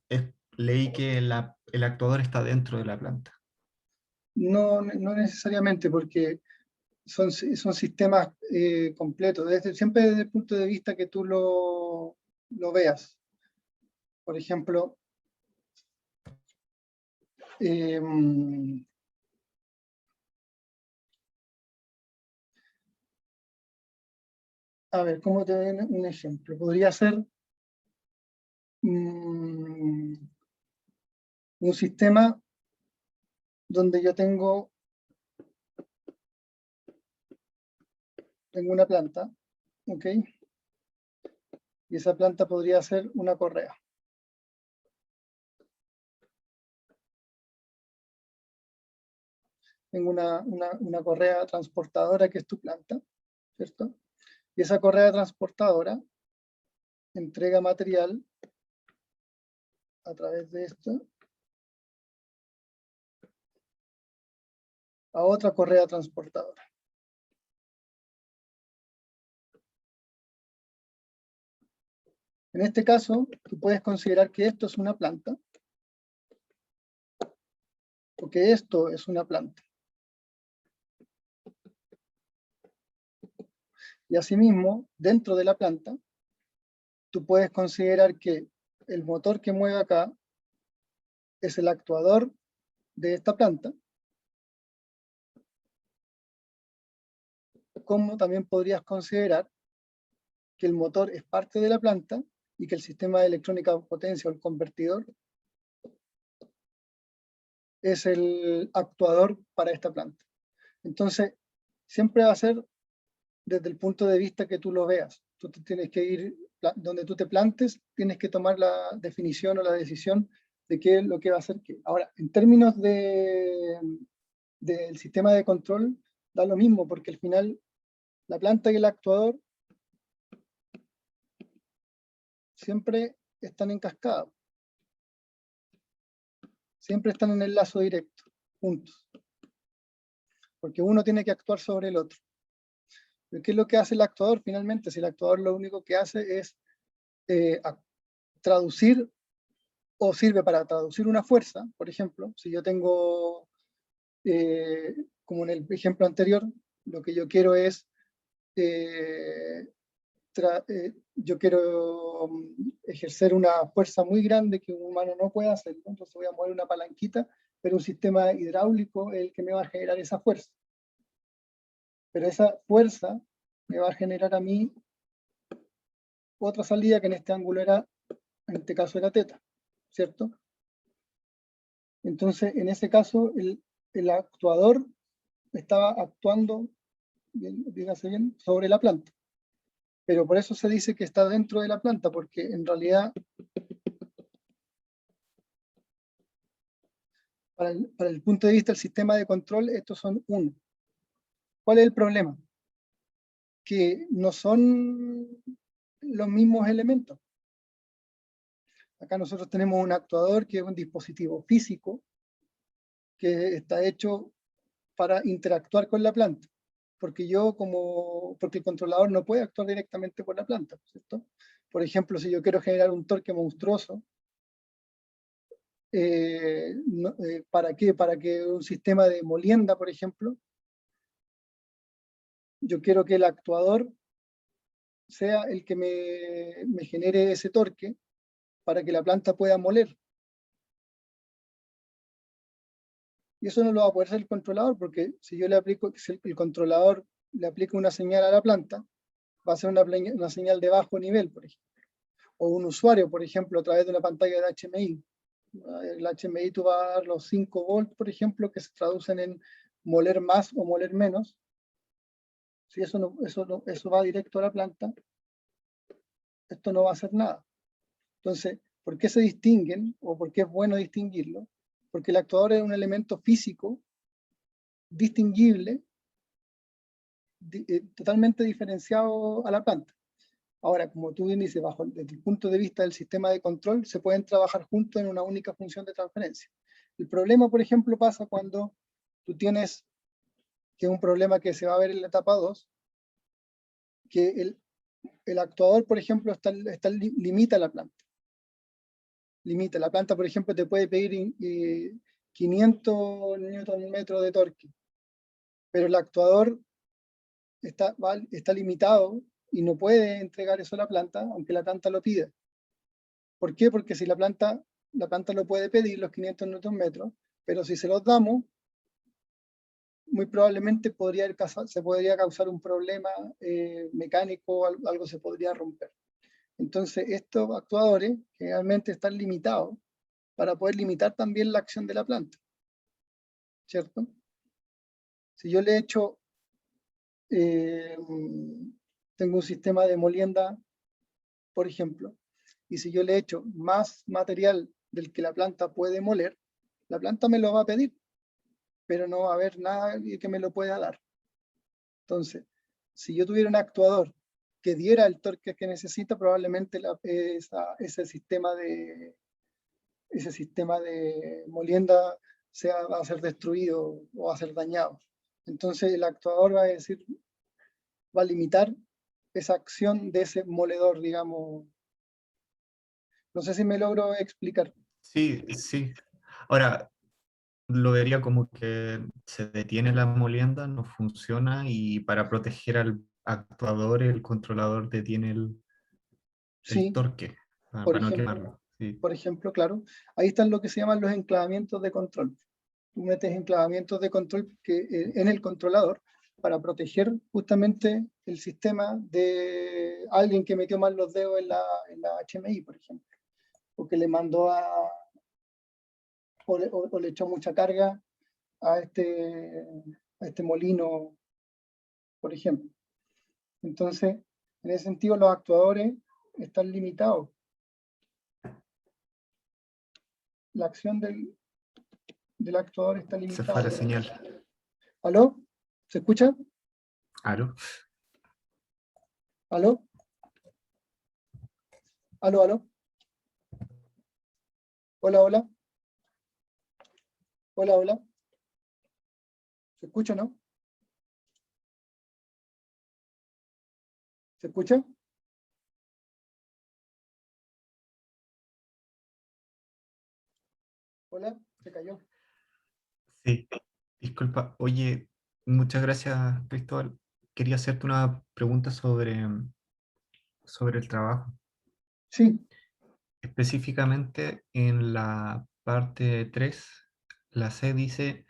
leí que el actuador está dentro de la planta. no necesariamente, porque son sistemas completos, siempre desde el punto de vista que tú lo veas. Por ejemplo, eh, a ver, ¿cómo te doy un ejemplo? Podría ser un sistema donde yo tengo una planta, ¿ok? Y esa planta podría ser una correa. Tengo una correa transportadora que es tu planta, ¿cierto? Y esa correa transportadora entrega material a través de esto a otra correa transportadora. En este caso, tú puedes considerar que esto es una planta o que esto es una planta. Y asimismo, dentro de la planta, tú puedes considerar que el motor que mueve acá es el actuador de esta planta, como también podrías considerar que el motor es parte de la planta y que el sistema de electrónica de potencia o el convertidor es el actuador para esta planta. Entonces, siempre va a ser desde el punto de vista que tú lo veas. Tú te tienes que ir, donde tú te plantes, tienes que tomar la definición o la decisión de qué es lo que va a hacer qué. Ahora, en términos del sistema de control, da lo mismo, porque al final la planta y el actuador siempre están en cascada. Siempre están en el lazo directo, juntos. Porque uno tiene que actuar sobre el otro. ¿Pero qué es lo que hace el actuador finalmente? Si el actuador lo único que hace es traducir, o sirve para traducir una fuerza, por ejemplo, si yo tengo, como en el ejemplo anterior, lo que yo quiero es, yo quiero ejercer una fuerza muy grande que un humano no puede hacer, entonces voy a mover una palanquita, pero un sistema hidráulico es el que me va a generar esa fuerza. Pero esa fuerza me va a generar a mí otra salida que en este ángulo era, en este caso era teta, ¿cierto? Entonces, en ese caso, el actuador estaba actuando, dígase bien, sobre la planta. Pero por eso se dice que está dentro de la planta, porque en realidad, para el punto de vista del sistema de control, estos son uno. ¿Cuál es el problema? Que no son los mismos elementos. Acá nosotros tenemos un actuador que es un dispositivo físico que está hecho para interactuar con la planta, porque el controlador no puede actuar directamente por la planta, ¿cierto? Por ejemplo, si yo quiero generar un torque monstruoso, ¿para qué? Para que un sistema de molienda, por ejemplo, yo quiero que el actuador sea el que me genere ese torque para que la planta pueda moler. Y eso no lo va a poder hacer el controlador, porque si yo le aplico, si el controlador le aplica una señal a la planta, va a ser una señal de bajo nivel, por ejemplo. O un usuario, por ejemplo, a través de una pantalla de HMI. El HMI tú vas a dar los 5 volts, por ejemplo, que se traducen en moler más o moler menos. Si eso va directo a la planta, esto no va a hacer nada. Entonces, ¿por qué se distinguen o por qué es bueno distinguirlo? Porque el actuador es un elemento físico distinguible, totalmente diferenciado a la planta. Ahora, como tú bien dices, desde el punto de vista del sistema de control, se pueden trabajar juntos en una única función de transferencia. El problema, por ejemplo, pasa cuando tú tienes, que es un problema que se va a ver en la etapa 2, que el actuador, por ejemplo, limita la planta. Limita. La planta, por ejemplo, te puede pedir 500 Nm de torque, pero el actuador está limitado y no puede entregar eso a la planta, aunque la planta lo pida. ¿Por qué? Porque si la planta lo puede pedir, los 500 Nm, pero si se los damos, muy probablemente se podría causar un problema mecánico, algo se podría romper. Entonces, estos actuadores generalmente están limitados para poder limitar también la acción de la planta, ¿cierto? Si yo le echo, tengo un sistema de molienda, por ejemplo, y si yo le echo más material del que la planta puede moler, la planta me lo va a pedir, pero no va a haber nada que me lo pueda dar. Entonces, si yo tuviera un actuador que diera el torque que necesita, probablemente ese sistema de molienda va a ser destruido o va a ser dañado. Entonces el actuador va a limitar esa acción de ese moledor, digamos. No sé si me logro explicar. Sí, sí. Ahora, lo vería como que se detiene la molienda, no funciona, y para proteger al actuador, el controlador detiene el Sí, torque, por para no ejemplo, quemarlo. Sí. claro, ahí están lo que se llaman los enclavamientos de control. Tú metes enclavamientos de control en el controlador para proteger justamente el sistema de alguien que metió mal los dedos en la HMI, por ejemplo, o que le mandó o le echó mucha carga a este molino, por ejemplo. Entonces, en ese sentido, los actuadores están limitados. La acción del actuador está Se fue limitada. la señal. ¿Aló? ¿Se escucha? ¿Aló? ¿Aló? Aló, aló. Hola, hola. Hola, hola. ¿Se escucha o no? ¿Se escucha? Hola, se cayó. Sí, disculpa. Oye, muchas gracias, Cristóbal. Quería hacerte una pregunta sobre el trabajo. Sí. Específicamente en la parte 3, la C dice,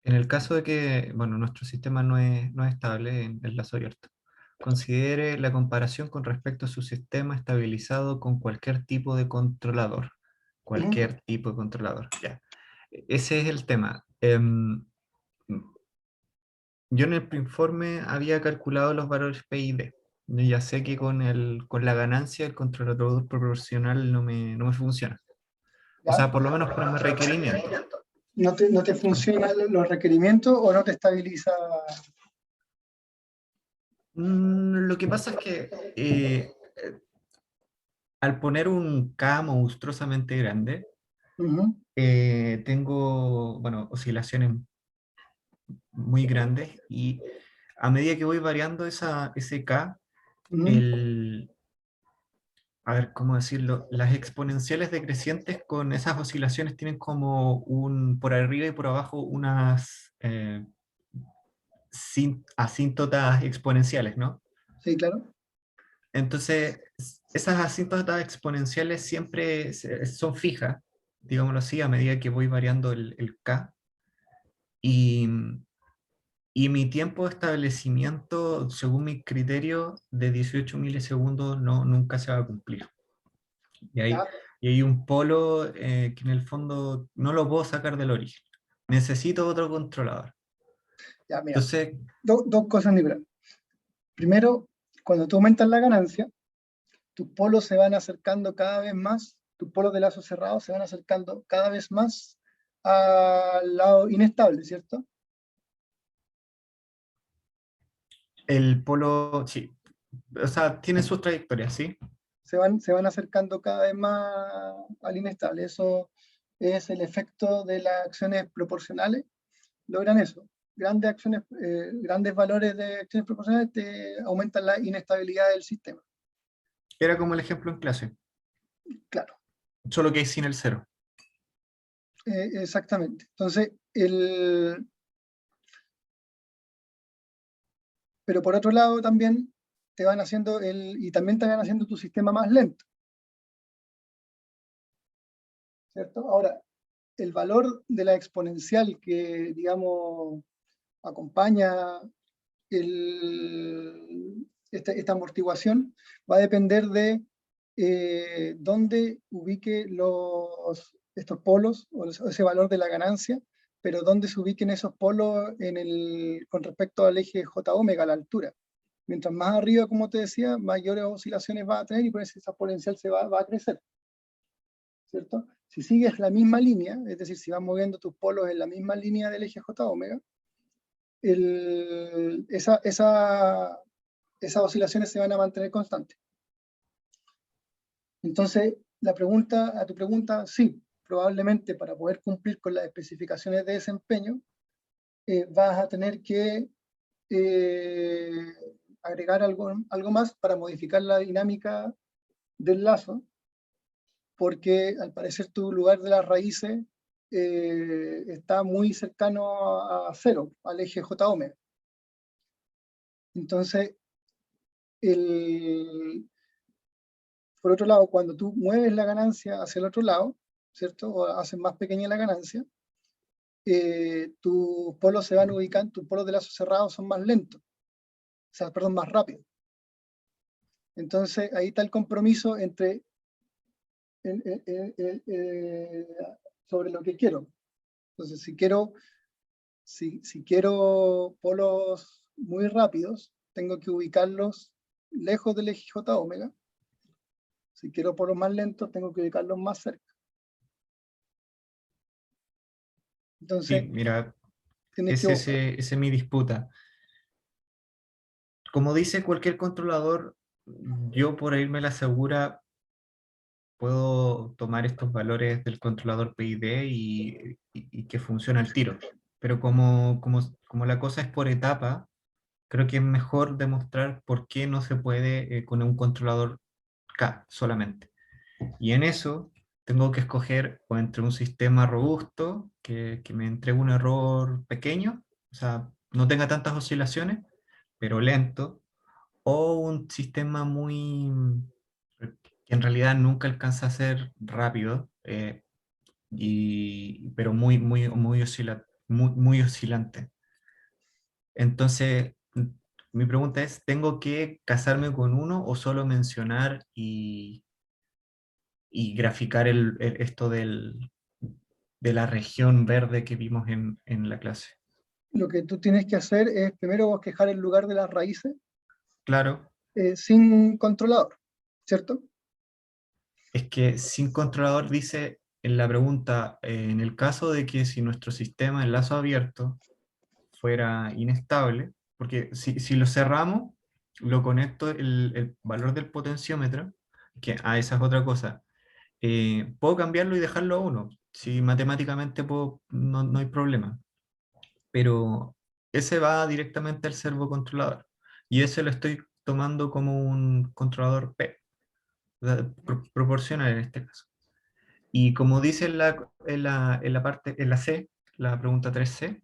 en el caso de que, bueno, nuestro sistema no es estable en el lazo abierto, considere la comparación con respecto a su sistema estabilizado con cualquier tipo de controlador. Ujú. Cualquier tipo de controlador, ya. Ese es el tema. Yo en el informe había calculado los valores P y D. Yo ya sé que con la ganancia el controlador proporcional no me funciona. O ¿Ya? sea, por lo menos para mi requerimiento. ¿No te funcionan los requerimientos o no te estabiliza? Lo que pasa es que al poner un K monstruosamente grande, Ujú, tengo, bueno, oscilaciones muy grandes y a medida que voy variando ese K, ujú. el, a ver, ¿cómo decirlo? Las exponenciales decrecientes con esas oscilaciones tienen como por arriba y por abajo unas asíntotas exponenciales, ¿no? Sí, claro. Entonces, esas asíntotas exponenciales siempre son fijas, digámoslo así, a medida que voy variando el K. Y, y mi tiempo de establecimiento, según mi criterio, de 18 milisegundos nunca se va a cumplir. Y hay, Ya, y hay un polo que en el fondo no lo puedo sacar del origen. Necesito otro controlador. ya, mira. Entonces, Dos cosas, Nicolás. Primero, cuando tú aumentas la ganancia, tus polos se van acercando cada vez más, tus polos de lazo cerrado se van acercando cada vez más al lado inestable, ¿cierto? el polo, sí, o sea, tiene sus trayectorias, ¿sí? Se van acercando cada vez más al inestable. Eso es el efecto de las acciones proporcionales. Logran eso. Grandes acciones, grandes valores de acciones proporcionales te aumentan la inestabilidad del sistema. Era como el ejemplo en clase, Claro, solo que sin el cero. exactamente. Entonces, pero por otro lado también te van haciendo y también te van haciendo tu sistema más lento, ¿cierto? Ahora, el valor de la exponencial que, digamos, acompaña esta amortiguación va a depender de dónde ubique estos polos o ese valor de la ganancia, pero dónde se ubiquen esos polos con respecto al eje J omega, a la altura. Mientras más arriba, como te decía, mayores oscilaciones va a tener y por eso esa exponencial va a crecer, ¿cierto? Si sigues la misma línea, es decir, si vas moviendo tus polos en la misma línea del eje J omega, esas oscilaciones se van a mantener constantes. Entonces, a tu pregunta, sí, probablemente para poder cumplir con las especificaciones de desempeño, vas a tener que eh, agregar algo más para modificar la dinámica del lazo, porque al parecer tu lugar de las raíces está muy cercano a cero, al eje J omega. Entonces, por otro lado, cuando tú mueves la ganancia hacia el otro lado, ¿cierto? O haces más pequeña la ganancia, tus polos se van ubicando, tus polos de lazo cerrado son más lentos, o sea, perdón, más rápidos. Entonces, ahí está el compromiso sobre lo que quiero. Entonces, si quiero polos muy rápidos, tengo que ubicarlos lejos del eje J omega. Si quiero polos más lentos, tengo que ubicarlos más cerca. Sí, Entonces, mira, tienes que esa es mi disputa. Como dice cualquier controlador, yo por irme a la segura puedo tomar estos valores del controlador PID y que funcione al tiro. Pero como la cosa es por etapa, creo que es mejor demostrar por qué no se puede con un controlador K solamente. Y en eso tengo que escoger o entre un sistema robusto que me entregue un error pequeño, o sea, no tenga tantas oscilaciones, pero lento, o un sistema que en realidad nunca alcanza a ser rápido, pero muy oscilante. Entonces, mi pregunta es, ¿tengo que casarme con uno o solo mencionar y graficar esto de la región verde que vimos en la clase? Lo que tú tienes que hacer es primero bosquejar el lugar de las raíces Claro, sin controlador, ¿cierto? es que sin controlador dice en la pregunta, en el caso de que si nuestro sistema en lazo abierto fuera inestable, porque si lo cerramos, lo conecto el valor del potenciómetro, que esa es otra cosa, puedo cambiarlo y dejarlo a 1, si matemáticamente no hay problema, pero ese va directamente al servocontrolador, y ese lo estoy tomando como un controlador P, o sea, proporcional en este caso. Y como dice en la C, la pregunta 3C,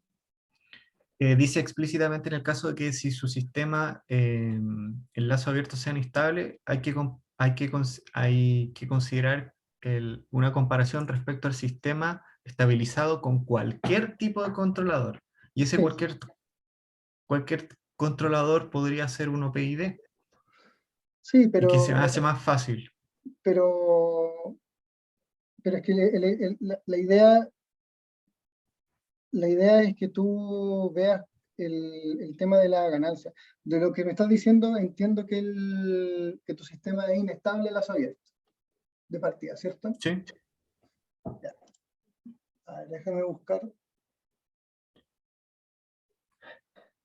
dice explícitamente en el caso de que si su sistema en lazo abierto sea inestable, hay que considerar una comparación respecto al sistema estabilizado con cualquier tipo de controlador. Y ese Sí, cualquier controlador podría ser un OPID, sí, y que se me hace más fácil. pero, pero es que la idea es que tú veas el tema de la ganancia. De lo que me estás diciendo, entiendo que tu sistema es inestable en las abiertas de partida, ¿cierto? ¿Sí? Ya. A ver, déjame buscar.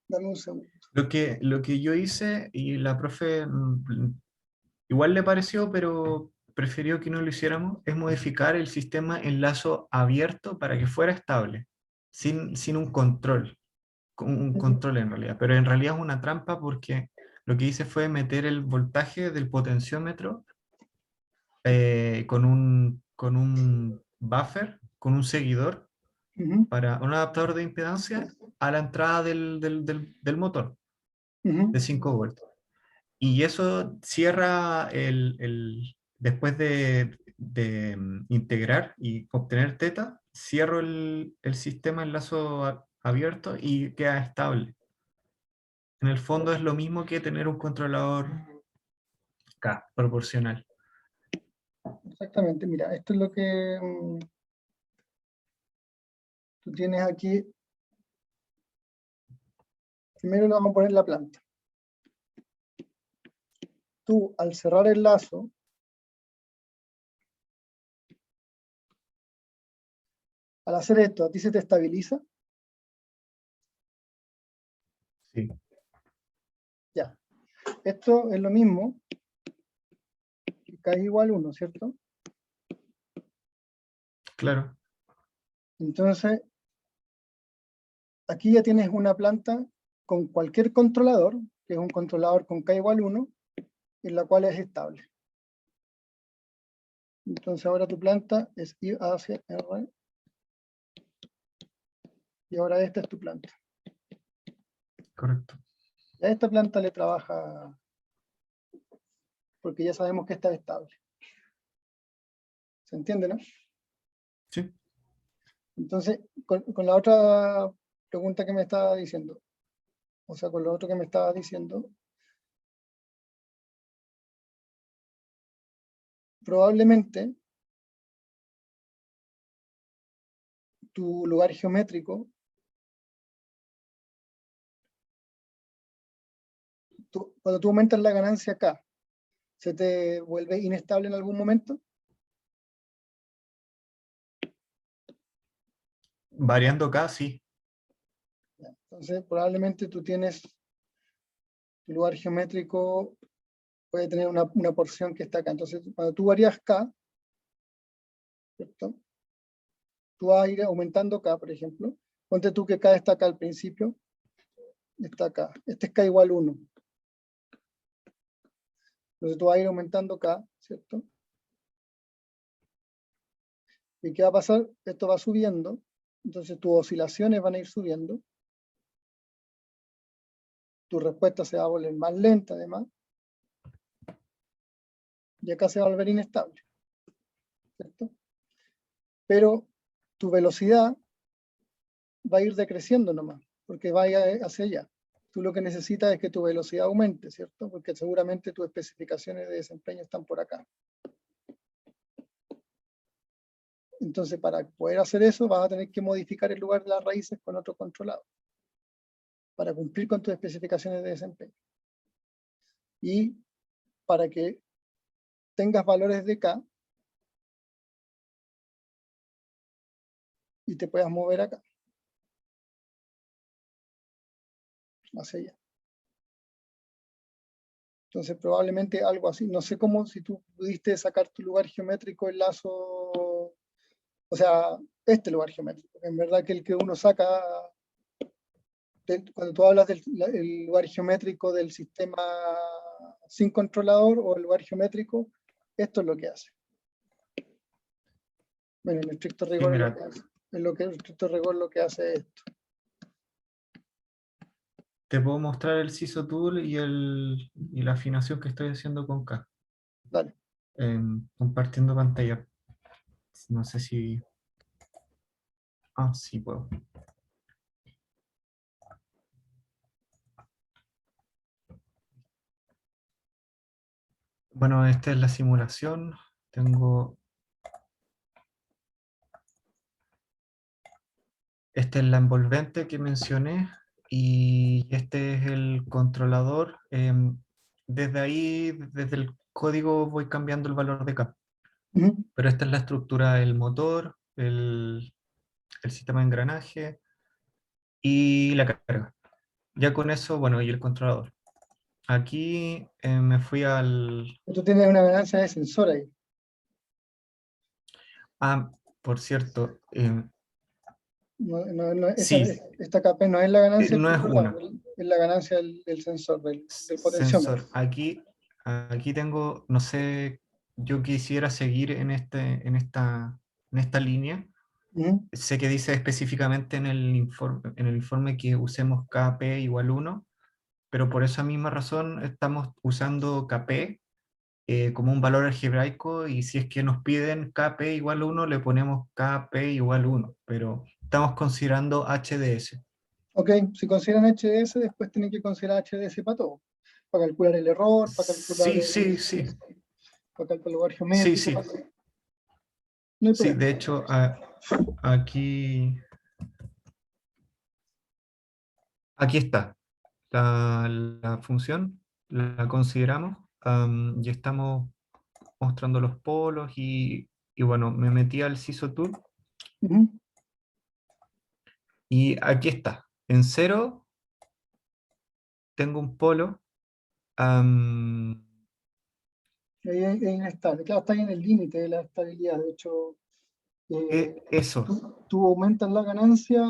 Dame un segundo. Lo que yo hice, y la profe igual le pareció, pero prefirió que no lo hiciéramos, es modificar el sistema en lazo abierto para que fuera estable, sin un control, con un Ujú, control en realidad, pero en realidad es una trampa porque lo que hice fue meter el voltaje del potenciómetro con un buffer, con un seguidor, ujú, para un adaptador de impedancia a la entrada del motor ujú, de 5 volts. Y eso cierra después de integrar y obtener teta, cierro el sistema en lazo abierto y queda estable. En el fondo es lo mismo que tener un controlador K proporcional. exactamente, mira, esto es lo que tú tienes aquí. Primero le vamos a poner la planta. Tú, al cerrar el lazo, al hacer esto, a ti se te estabiliza. Sí, Ya. Esto es lo mismo que K igual 1, ¿cierto? claro. Entonces, aquí ya tienes una planta con cualquier controlador, que es un controlador con K igual 1, en la cual es estable. Entonces ahora tu planta es I hacia R, y ahora esta es tu planta. Correcto. A esta planta le trabaja, porque ya sabemos que está estable. ¿Se entiende, no? Sí. Entonces, con la otra pregunta que me estaba diciendo, o sea, con lo otro que me estaba diciendo, probablemente tu lugar geométrico, cuando tú aumentas la ganancia acá, ¿se te vuelve inestable en algún momento? Variando K, sí. Entonces, probablemente tú tienes tu lugar geométrico puede tener una porción que está acá. Entonces, cuando tú varías K, ¿cierto? Tú vas a ir aumentando K, por ejemplo. Ponte tú que K está acá al principio, está acá. Este es K igual 1. Entonces tú vas a ir aumentando K, ¿cierto? ¿Y qué va a pasar? Esto va subiendo, entonces tus oscilaciones van a ir subiendo. Tu respuesta se va a volver más lenta, además. Y acá se va a volver inestable, ¿cierto? Pero tu velocidad va a ir decreciendo nomás, porque va a ir hacia allá. Tú lo que necesitas es que tu velocidad aumente, ¿cierto? Porque seguramente tus especificaciones de desempeño están por acá. Entonces, para poder hacer eso, vas a tener que modificar el lugar de las raíces con otro controlado, para cumplir con tus especificaciones de desempeño. Y para que tengas valores de K y te puedas mover acá, hacia allá. Entonces, probablemente algo así. No sé cómo, si tú pudiste sacar tu lugar geométrico, el lazo, o sea, este lugar geométrico. En verdad que el que uno saca, cuando tú hablas del el lugar geométrico del sistema sin controlador o el lugar geométrico, esto es lo que hace. Bueno, en estricto Sí, rigor es lo mira, que hace. En estricto rigor lo que hace es esto. te puedo mostrar el CISO Tool y la afinación que estoy haciendo con K. Dale. Compartiendo pantalla. No sé si... Ah, sí puedo. Bueno, esta es la simulación. Tengo... Esta es la envolvente que mencioné y este es el controlador. Desde ahí, desde el código voy cambiando el valor de K. Ujú. Pero esta es la estructura del motor, el sistema de engranaje y la carga. Ya con eso, bueno, y el controlador. Aquí me fui al... Tú tienes una ganancia de sensor ahí. Ah, por cierto, sí, Esta KP no es la ganancia del no es una. controlador, es la ganancia del sensor, del potenciómetro. Sensor. Aquí tengo, no sé, yo quisiera seguir en esta línea. Ujú. Sé que dice específicamente en el informe que usemos KP igual 1, pero por esa misma razón estamos usando KP como un valor algebraico, y si es que nos piden KP igual 1, le ponemos KP igual 1, pero estamos considerando HDS. Ok, si consideran HDS, después tienen que considerar HDS para todo. Para calcular el error, para calcular Sí, sí, sí, para calcular el lugar sí, geométrico, sí, para todo. No hay sí, problema. de hecho, aquí, aquí está la función, la consideramos, y estamos mostrando los polos y bueno, me metí al CISO Tool Ujú. y aquí está, en 0 tengo un polo, am, Ahí es inestable. Claro, está ahí en el límite de la estabilidad. De hecho, eso, tú aumentas la ganancia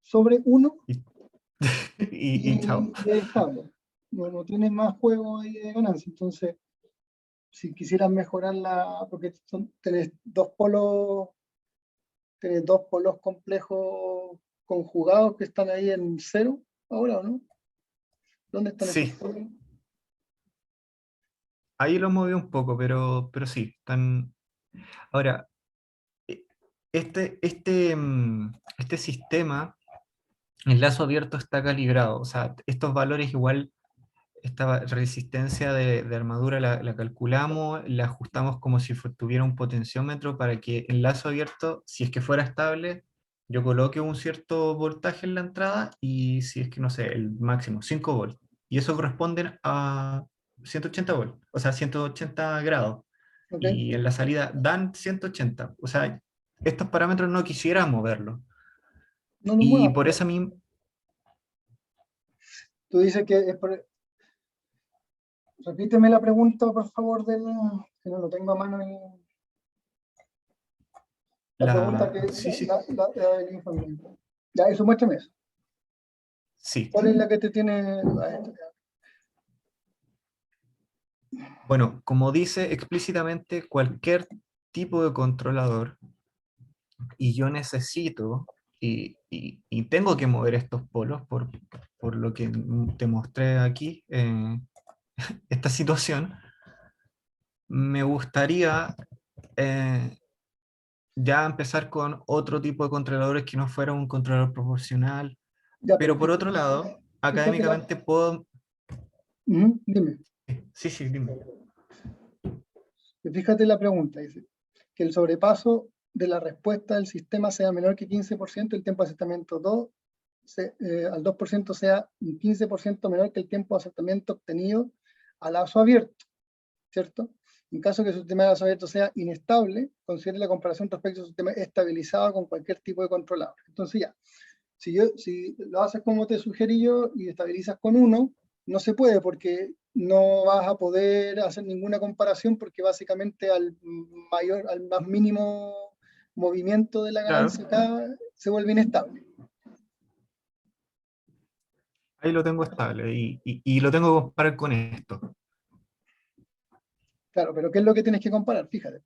sobre 1 y, y chao. y es estable. No tienes más juego ahí de ganancia. Entonces, si quisieras mejorarla, porque tenés dos polos complejos conjugados que están ahí en 0 ahora, ¿o no? ¿Dónde están esos Sí, polos? ahí lo moví un poco, pero sí, están... Ahora, e- este sistema, el lazo abierto está calibrado, o sea, estos valores igual, esta resistencia de armadura la calculamos, la ajustamos como si tuviera un potenciómetro para que el lazo abierto, si es que fuera estable, yo coloque un cierto voltaje en la entrada y si es que, no sé, el máximo, 5 volts. Y eso corresponde a 180 volts, o sea, 180 grados. ¿Ok? Y en la salida dan 180. O sea, estos parámetros no quisiera moverlos. No lo Y muevas. por esa misma... Tú dices que es Repíteme la pregunta, por favor, que no lo tengo a mano. La pregunta que Sí, sí, del informe. Ya, eso, muéstrame eso. sí. ¿Cuál es la que te tiene? Bueno, como dice explícitamente cualquier tipo de controlador, y yo necesito y tengo que mover estos polos por lo que te mostré aquí, esta situación, me gustaría ya empezar con otro tipo de controladores que no fuera un controlador proporcional, Ya, pero por otro lado, fíjate académicamente puedo... dime. Sí, sí, dime. Fíjate la pregunta, dice, que el sobrepaso de la respuesta del sistema sea menor que 15%, el tiempo de acertamiento al 2% sea un 15% menor que el tiempo de acertamiento obtenido a lazo abierto, ¿cierto? En caso que su sistema de lazo abierto sea inestable, considere la comparación respecto a su sistema estabilizado con cualquier tipo de controlador. Entonces ya, si lo haces como te sugerí yo y estabilizas con 1, no se puede porque no vas a poder hacer ninguna comparación porque básicamente al más mínimo movimiento de la Claro, ganancia acá se vuelve inestable. ahí lo tengo estable y lo tengo que comparar con esto. Claro, pero ¿qué es lo que tienes que comparar? Fíjate.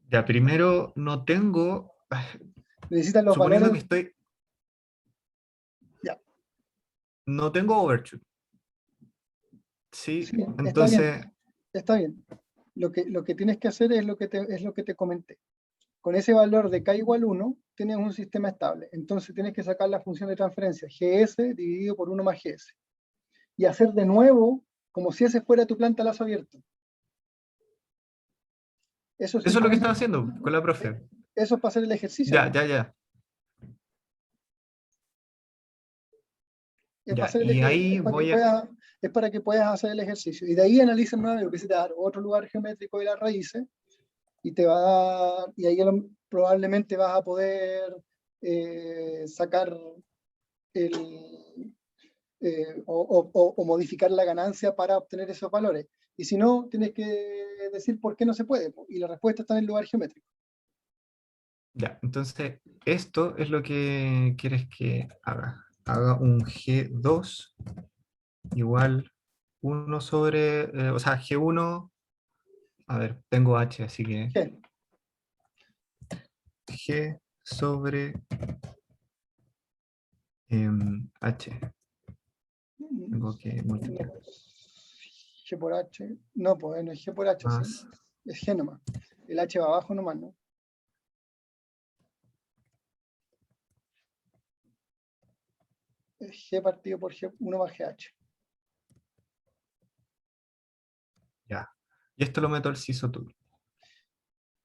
Ya, primero no tengo, Necesitas los suponiendo que valores. estoy, Ya, no tengo overshoot. Sí, sí, está bien, entonces, está bien. Lo que tienes que hacer es lo que te comenté. Con ese valor de k igual 1, tienes un sistema estable. Entonces tienes que sacar la función de transferencia gs dividido por 1 más gs. Y hacer de nuevo como si ese fuera tu planta a lazo abierto. Eso eso es lo que estaba simplemente, haciendo con la profe. eso es para hacer el ejercicio, Ya, ¿no? ya, ya. Es para Ya, hacer y ahí voy a... es para que puedas hacer el ejercicio. Y de ahí analiza nuevamente, empieza a dar otro lugar geométrico de las raíces, y te va a dar, y ahí probablemente vas a poder sacar o modificar la ganancia para obtener esos valores. Y si no, tienes que decir por qué no se puede. Y la respuesta está en el lugar geométrico. Ya, entonces, esto es lo que quieres que haga. Haga un G2 igual 1 sobre, o sea, G1, a ver, tengo H, así que G. G sobre H. Tengo que multiplicar G por H. No, pues no es G por H, ¿sí? más. Es G nomás. El H va abajo nomás, ¿no? Es G partido por G1 más GH. Ya. Y esto lo meto al Sisotool.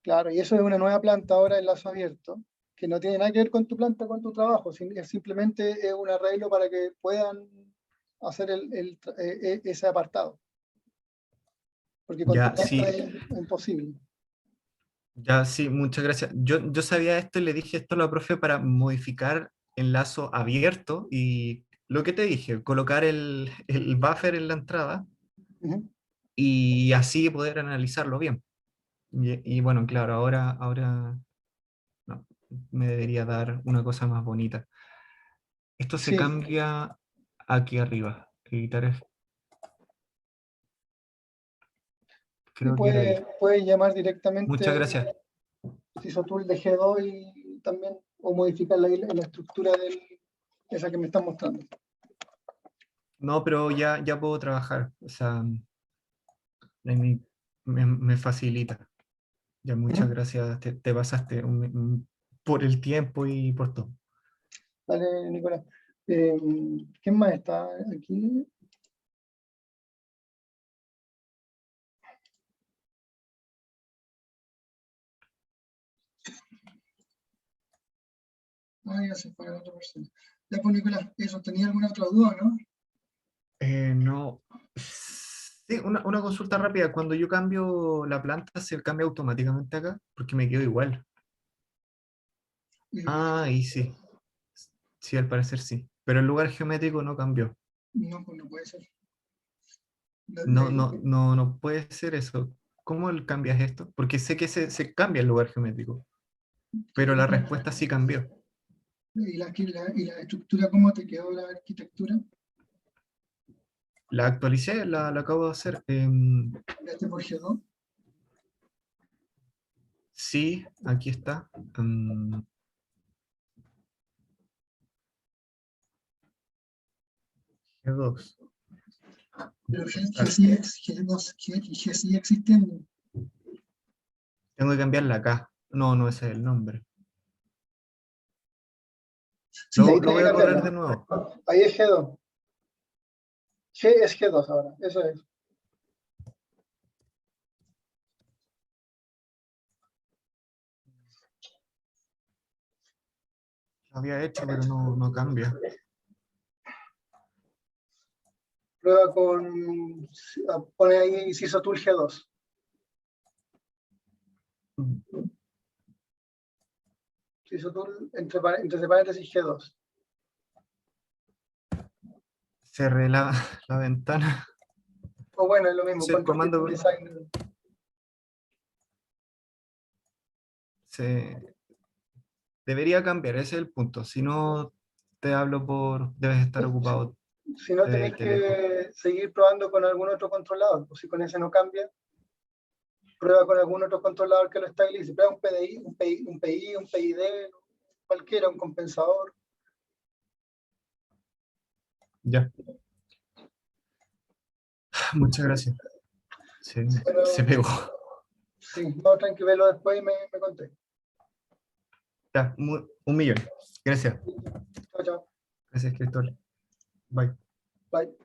Claro, y eso es una nueva planta ahora en lazo abierto, que no tiene nada que ver con tu planta, con tu trabajo, es simplemente es un arreglo para que puedan hacer ese apartado, porque con tu Ya, planta sí, es imposible. ya, sí, muchas gracias. Yo sabía esto y le dije esto a la profe para modificar el lazo abierto y lo que te dije, colocar el buffer en la entrada Ujú. y así poder analizarlo bien. Y bueno, claro, ahora no, me debería dar una cosa más bonita. Esto se Sí, cambia aquí arriba. Editar y creo que era ahí. puedes llamar Muchas directamente gracias. Sisotool de G2 y también, o modificar la estructura esa que me están mostrando. No, pero ya puedo trabajar. O sea, me facilita. Ya, muchas Ujú. gracias. Te pasaste por el tiempo y por todo. Dale, Nicolás. ¿Quién más está aquí? Ah, ya se fue la otra persona. Ya, pues, Nicolás, eso, ¿tenía alguna otra duda, no? No. Sí, una consulta rápida. Cuando yo cambio la planta, ¿se cambia automáticamente acá? Porque me quedo igual. Y Ah, ahí sí. Sí, al parecer sí. Pero el lugar geométrico no cambió. No, pues no puede ser. No puede ser eso. ¿Cómo cambias esto? Porque sé que se cambia el lugar geométrico, pero la respuesta sí cambió. ¿Y la estructura, cómo te quedó la arquitectura? La actualicé, la acabo de hacer. ¿Cambiaste por G2? Sí, aquí está. G2. Pero G sigue existiendo. Tengo que cambiarla acá. No, ese es el nombre. Sí, ahí Lo tenés voy que a correr cambiarla. de nuevo. Ahí es G2. G es G2 ahora, eso es. Lo había hecho, pero no cambia. Prueba con, pone ahí Sysotool G2. Sysotool entre paréntesis G2. Cerré la ventana. O bueno, es lo mismo, Sí, el Control comando Designer. debería cambiar, ese es el punto. Si no, te hablo debes estar ocupado, Si no, tenéis te dejo. que seguir probando con algún otro controlador. Pues si con ese no cambia, prueba con algún otro controlador que lo estabilice. Prueba un PDI, un PI, un PID, cualquiera, un compensador. Ya. Muchas gracias. Pero, Se pegó. sí, no, tranqui, velo después y me conté. Ya, 1.000.000. Gracias. Chao, chao. Gracias, Cristóbal. Bye. Bye.